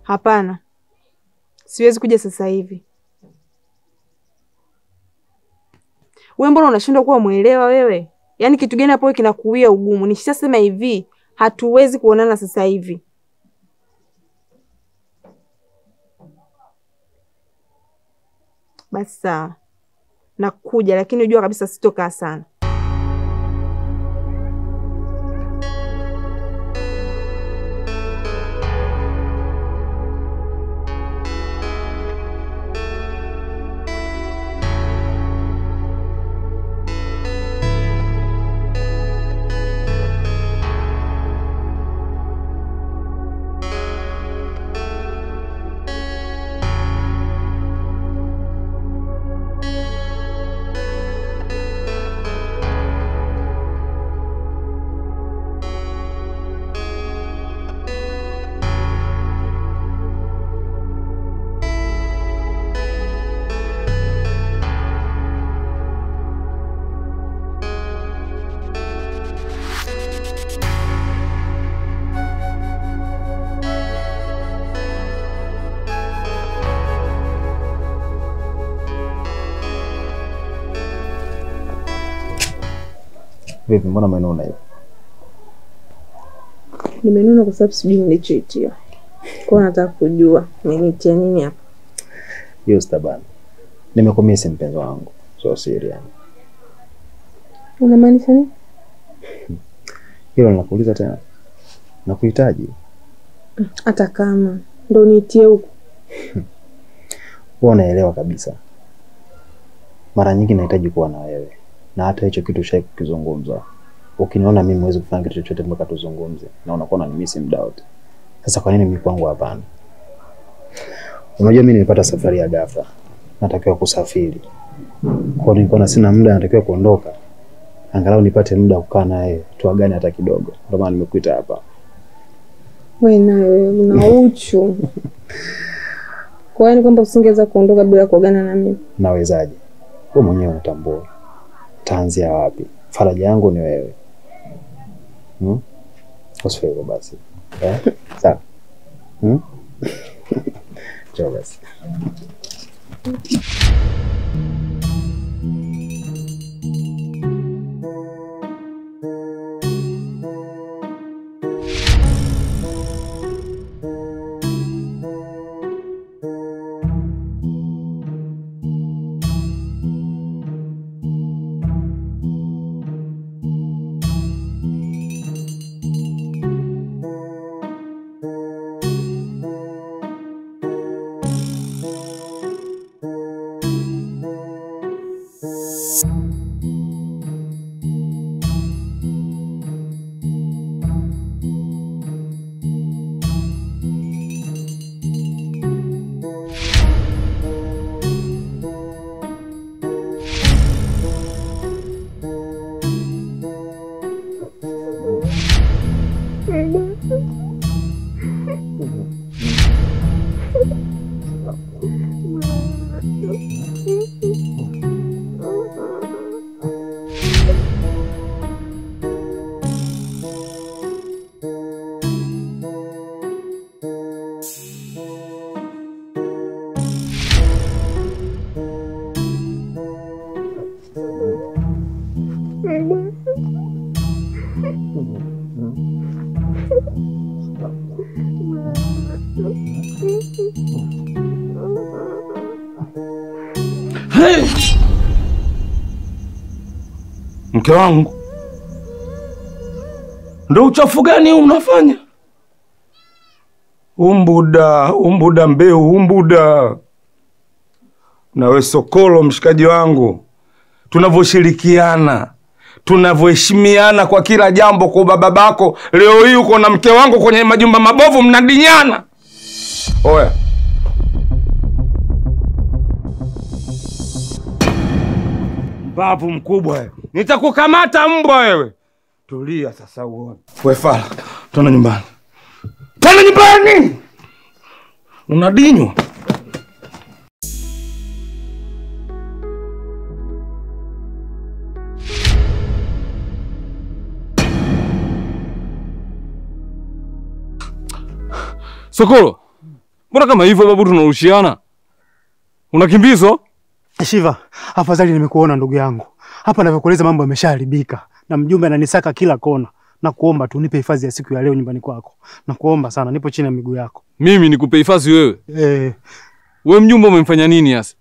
Hapana. Siwezi kuja sasa hivi. Wewe mbona unashindwa kuwa muelewa wewe? Yaani kitu gani hapo kinakuia ugumu? Nishasema hivi, hatuwezi kuonana sasa hivi. Basi sawa. Nakuja, lakini unajua kabisa sitokaa sana. Vipi, mbona umenuna hiyo? Nimenuna kwa sababu sijui nilichoitia. Kwa nataka kujua nilitia nini hapa. Hiyo stabana. Nimekumisi mpenzi wangu. So serious. Unamaanisha nini? Hilo nakuuliza tena. Nakuhitaji. Hata kama ndo niitie huko. Wewe unaelewa kabisa. Mara nyingi nahitaji kuwa na wewe. Na hata hicho kitu shai kukizungumza. Ukiniona mimi huwezi kufanya kitu chochote mpaka tuzungumze. Na unakuwa unanimisi muda wote. Sasa kwa nini mimi kwangu hapana? Unajua mimi nimepata safari ya ghafla. Natakiwa kusafiri. Kwa hiyo nilikuwa sina muda, natakiwa kuondoka. Angalau nipate muda kukaa naye, tuagane hata kidogo. Ndio maana nimekuita hapa. Wewe nawe una uchu. Kwa hiyo ni kwamba usingeweza kuondoka bila kuagana na mimi. Nawezaje? Wewe mwenyewe unatambua. Taanzia wapi? Faraja yangu ni wewe. Usife basi. Sawa. Chao basi. Hey! Mke wangu, ndo uchafu gani unafanya? Umbuda mbeu, umbuda. Na we sokolo mshikaji wangu. tunavyoshirikiana, tunavyoheshimiana kwa kila jambo. Kwa babako leo hii uko na mke wangu kwenye majumba mabovu mnadinyana. Oya. Mbavu mkubwa wewe. Nitakukamata mbwa wewe. Tulia sasa uone. Wewe fala. Tuna nyumbani. Tuna nyumbani. Unadinywa. Sokolo, mbona kama hivyo babu tunarushiana? Unakimbizwa? Shiva, afadhali nimekuona ndugu yangu. Hapa ninavyokueleza mambo yameshaharibika na mjumbe ananisaka kila kona. Na kuomba tu nipe hifadhi ya siku ya leo nyumbani kwako. Na kuomba sana, nipo chini ya miguu yako. Mimi nikupe hifadhi wewe? Wewe mjumbe umemfanya nini hasa?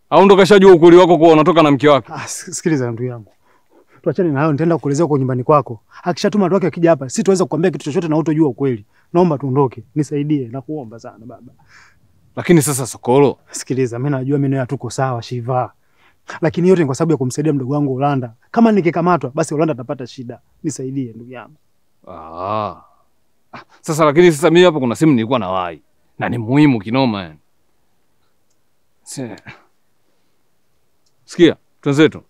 Au ndo kashajua ukweli wako kwa unatoka na mke wake? Sikiliza ndugu yangu. Tuachane na hayo, nitaenda kukuelezea kwa nyumbani kwako. Akishatuma watu wake akija hapa, sitaweza kukuambia kitu chochote na hutojua ukweli. Naomba tuondoke, nisaidie na kuomba sana baba. Lakini sasa Sokolo, sikiliza, mimi najua mimi na tuko sawa Shiva. Lakini yote ni kwa sababu ya kumsaidia mdogo wangu Ulanda. Kama nikikamatwa, basi Ulanda atapata shida. Nisaidie ndugu yangu. Sasa lakini sasa mimi hapa kuna simu nilikuwa na wai. Na ni muhimu kinoma yani. Sikia, twenzetu.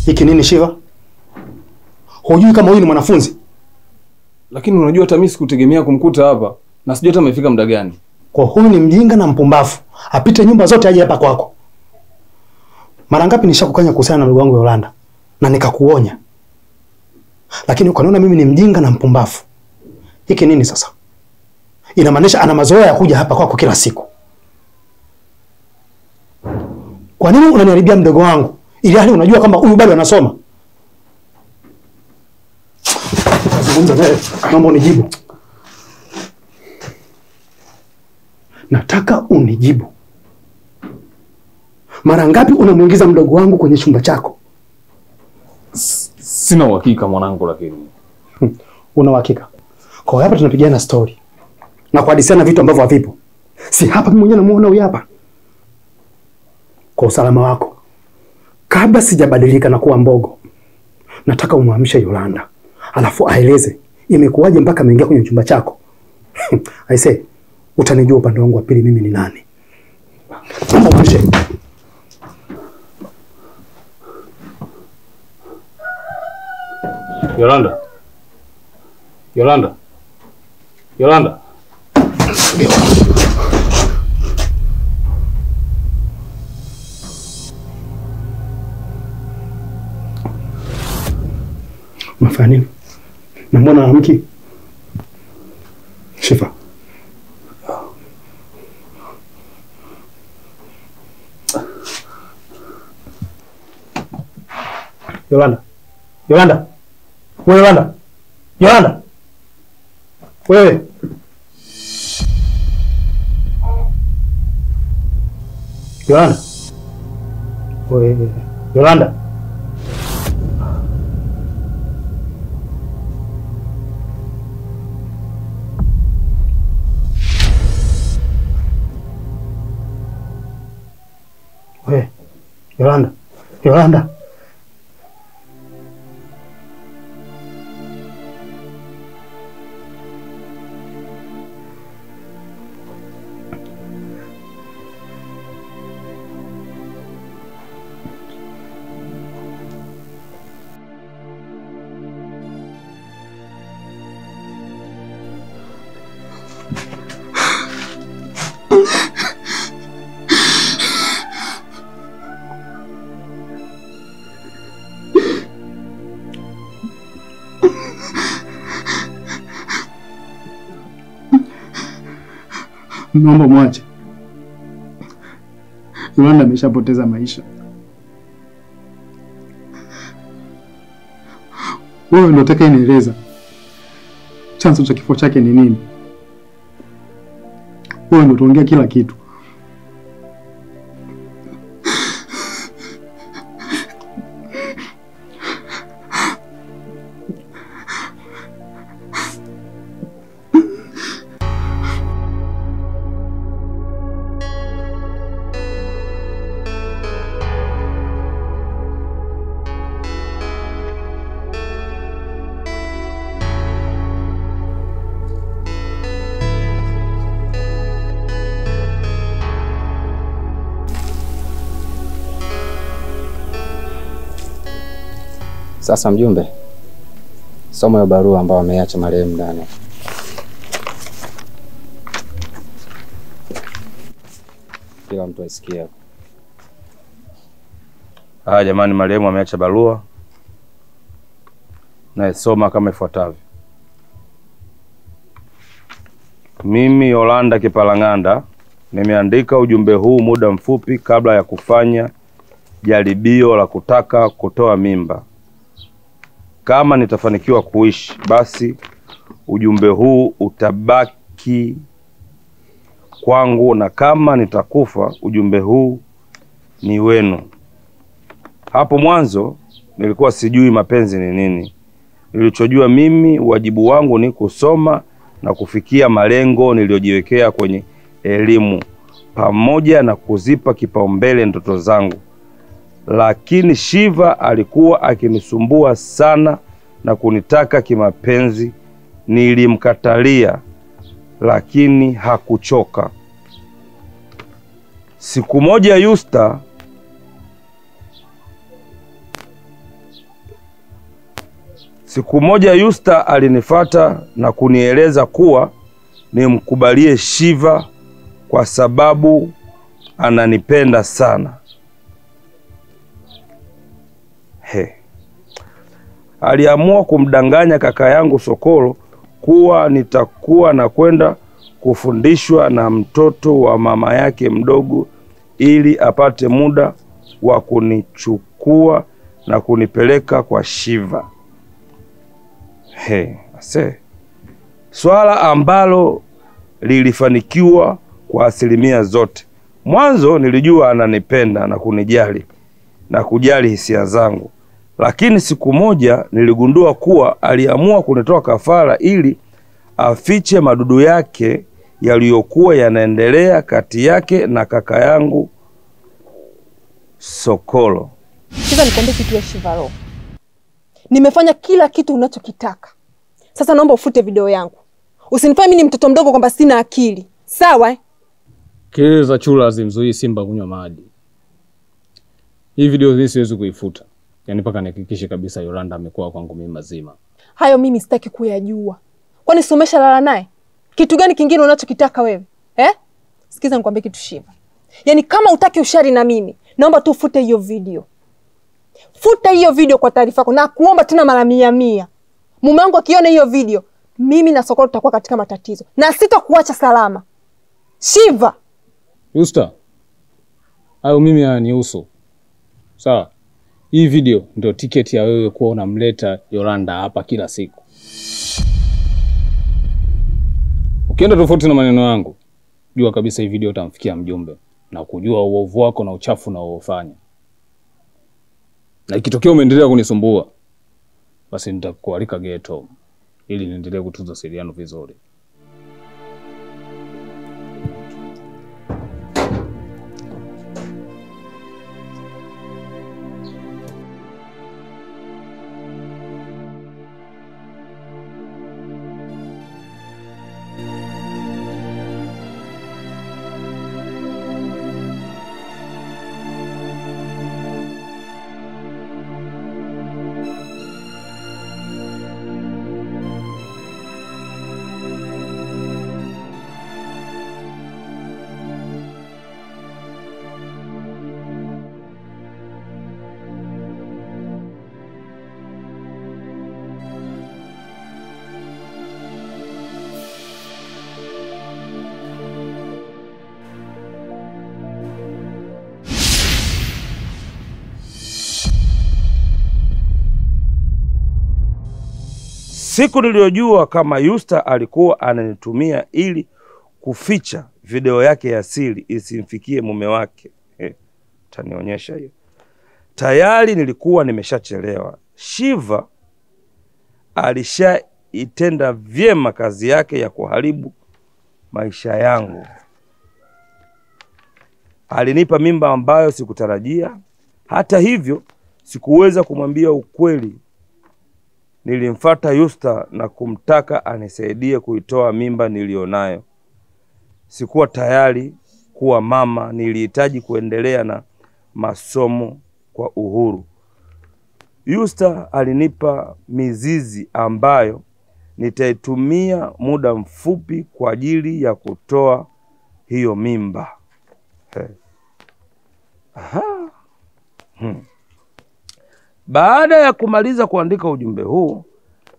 Hiki nini Shiva? Hujui kama huyu ni mwanafunzi? Lakini unajua hata mimi sikutegemea kumkuta hapa. Na sijui hata amefika muda gani. Kwa huyu ni mjinga na mpumbavu. Apite nyumba zote aje hapa kwako. Mara ngapi nishakukanya kuhusiana na ndugu wangu Yolanda na nikakuonya. Lakini ukaniona mimi ni mjinga na mpumbavu. Hiki nini sasa? Inamaanisha ana mazoea ya kuja hapa kwako kila siku. Kwa nini unaniharibia mdogo wangu? Ili hali unajua kama huyu bado anasoma. Zungumza naye, naomba unijibu. Nataka unijibu. Mara ngapi unamuingiza mdogo wangu kwenye chumba chako? Sina uhakika mwanangu lakini. Una uhakika? Kwa hapa tunapigana story. Na kuhadisiana vitu ambavyo havipo. Si hapa mimi mwenyewe namuona huyu hapa. Kwa usalama wako. Kabla sijabadilika na kuwa mbogo, nataka umhamishe Yolanda. Alafu aeleze imekuwaje mpaka ameingia kwenye chumba chako. I say, utanijua upande wangu wa pili mimi ni nani. Umhamishe. Yolanda. Yolanda. Yolanda. Unafanya nini? Na mbona amki? Shiva. Yolanda. Yolanda. Wewe Yolanda. Yolanda. Wewe. Yolanda. Wewe. Yolanda. Wewe. Yolanda. Yolanda. Naomba mwache. Yolanda ameshapoteza maisha. Wewe ndio utakayenieleza chanzo cha kifo chake ni nini. Wewe ndio utaongea kila kitu. Sasa mjumbe, somo ya barua ambayo ameacha marehemu ndani. Kila mtu asikie. Jamani, marehemu ameacha barua. Naisoma kama ifuatavyo. Mimi Yolanda Kipalang'anda nimeandika ujumbe huu muda mfupi kabla ya kufanya jaribio la kutaka kutoa mimba. Kama nitafanikiwa kuishi, basi ujumbe huu utabaki kwangu, na kama nitakufa, ujumbe huu ni wenu. Hapo mwanzo nilikuwa sijui mapenzi ni nini. Nilichojua mimi, wajibu wangu ni kusoma na kufikia malengo niliyojiwekea kwenye elimu, pamoja na kuzipa kipaumbele ndoto zangu. Lakini Shiva alikuwa akinisumbua sana na kunitaka kimapenzi. Nilimkatalia, lakini hakuchoka. Siku moja Yusta alinifuata na kunieleza kuwa nimkubalie Shiva kwa sababu ananipenda sana. Aliamua kumdanganya kaka yangu Sokolo kuwa nitakuwa na kwenda kufundishwa na mtoto wa mama yake mdogo ili apate muda wa kunichukua na kunipeleka kwa Shiva. Swala ambalo lilifanikiwa kwa asilimia zote. Mwanzo nilijua ananipenda na kunijali na kujali hisia zangu. Lakini siku moja niligundua kuwa aliamua kunitoa kafara ili afiche madudu yake yaliyokuwa yanaendelea kati yake na kaka yangu Sokolo. Shiva, nikwambie kitu ya Shivaro. Nimefanya kila kitu unachokitaka. Sasa naomba ufute video yangu. Usinifanye mimi ni mtoto mdogo kwamba sina akili. Sawa? Kelele za chura zimzuii simba kunywa maji. Hii video mimi siwezi kuifuta. Yaani mpaka nihakikishe kabisa Yolanda amekuwa kwangu mimi mazima. Hayo mimi sitaki kuyajua. Kwani si umeshalala naye? Kitu gani kingine unachokitaka wewe? Sikiza nikwambie kitu Shiva. Yaani kama utaki ushari na mimi, naomba tu ufute hiyo video. Futa hiyo video kwa taarifa yako, na kuomba tena mara 100. Mume wangu akiona hiyo video, mimi na Sokolo tutakuwa katika matatizo. Na sitakuacha salama. Shiva. Yusta. Hayo mimi hayanihusu. Sawa. Hii video ndio tiketi ya wewe kuwa unamleta Yolanda hapa kila siku. Ukienda tofauti na maneno yangu, jua kabisa hii video utamfikia mjumbe na kujua uovu wako na uchafu na uofanya. Na ikitokea umeendelea kunisumbua, basi nitakualika ghetto ili niendelee kutunza siri yangu vizuri. Siku niliyojua kama Yusta alikuwa ananitumia ili kuficha video yake ya siri isimfikie mume wake. Tanionyesha hiyo. Tayari nilikuwa nimeshachelewa. Shiva alishaitenda vyema kazi yake ya kuharibu maisha yangu. Alinipa mimba ambayo sikutarajia. Hata hivyo, sikuweza kumwambia ukweli. Nilimfuata Yusta na kumtaka anisaidie kuitoa mimba nilionayo. Sikuwa tayari kuwa mama, nilihitaji kuendelea na masomo kwa uhuru. Yusta alinipa mizizi ambayo nitaitumia muda mfupi kwa ajili ya kutoa hiyo mimba. Baada ya kumaliza kuandika ujumbe huu,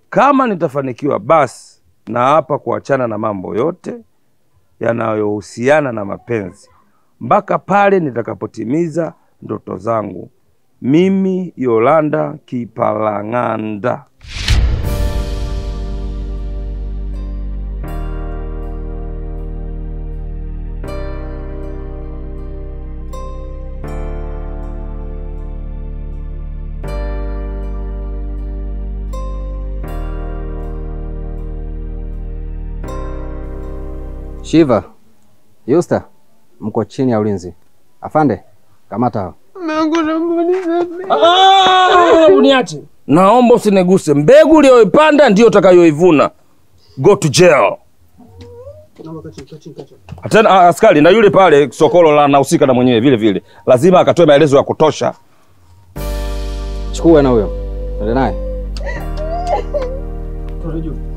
kama nitafanikiwa basi na hapa kuachana na mambo yote yanayohusiana na mapenzi mpaka pale nitakapotimiza ndoto zangu. Mimi Yolanda Kipalang'anda. Shiva, Yusta, mko chini ya ulinzi. Afande, kamata hao. Uniache. Naomba usiniguse. Mbegu uliyoipanda ndio utakayoivuna. Go to jail. Atena askari na yule pale Sokolo la nahusika na mwenyewe vile vile. Lazima akatoe maelezo ya kutosha. Chukua na huyo. Twende naye. Tutajua.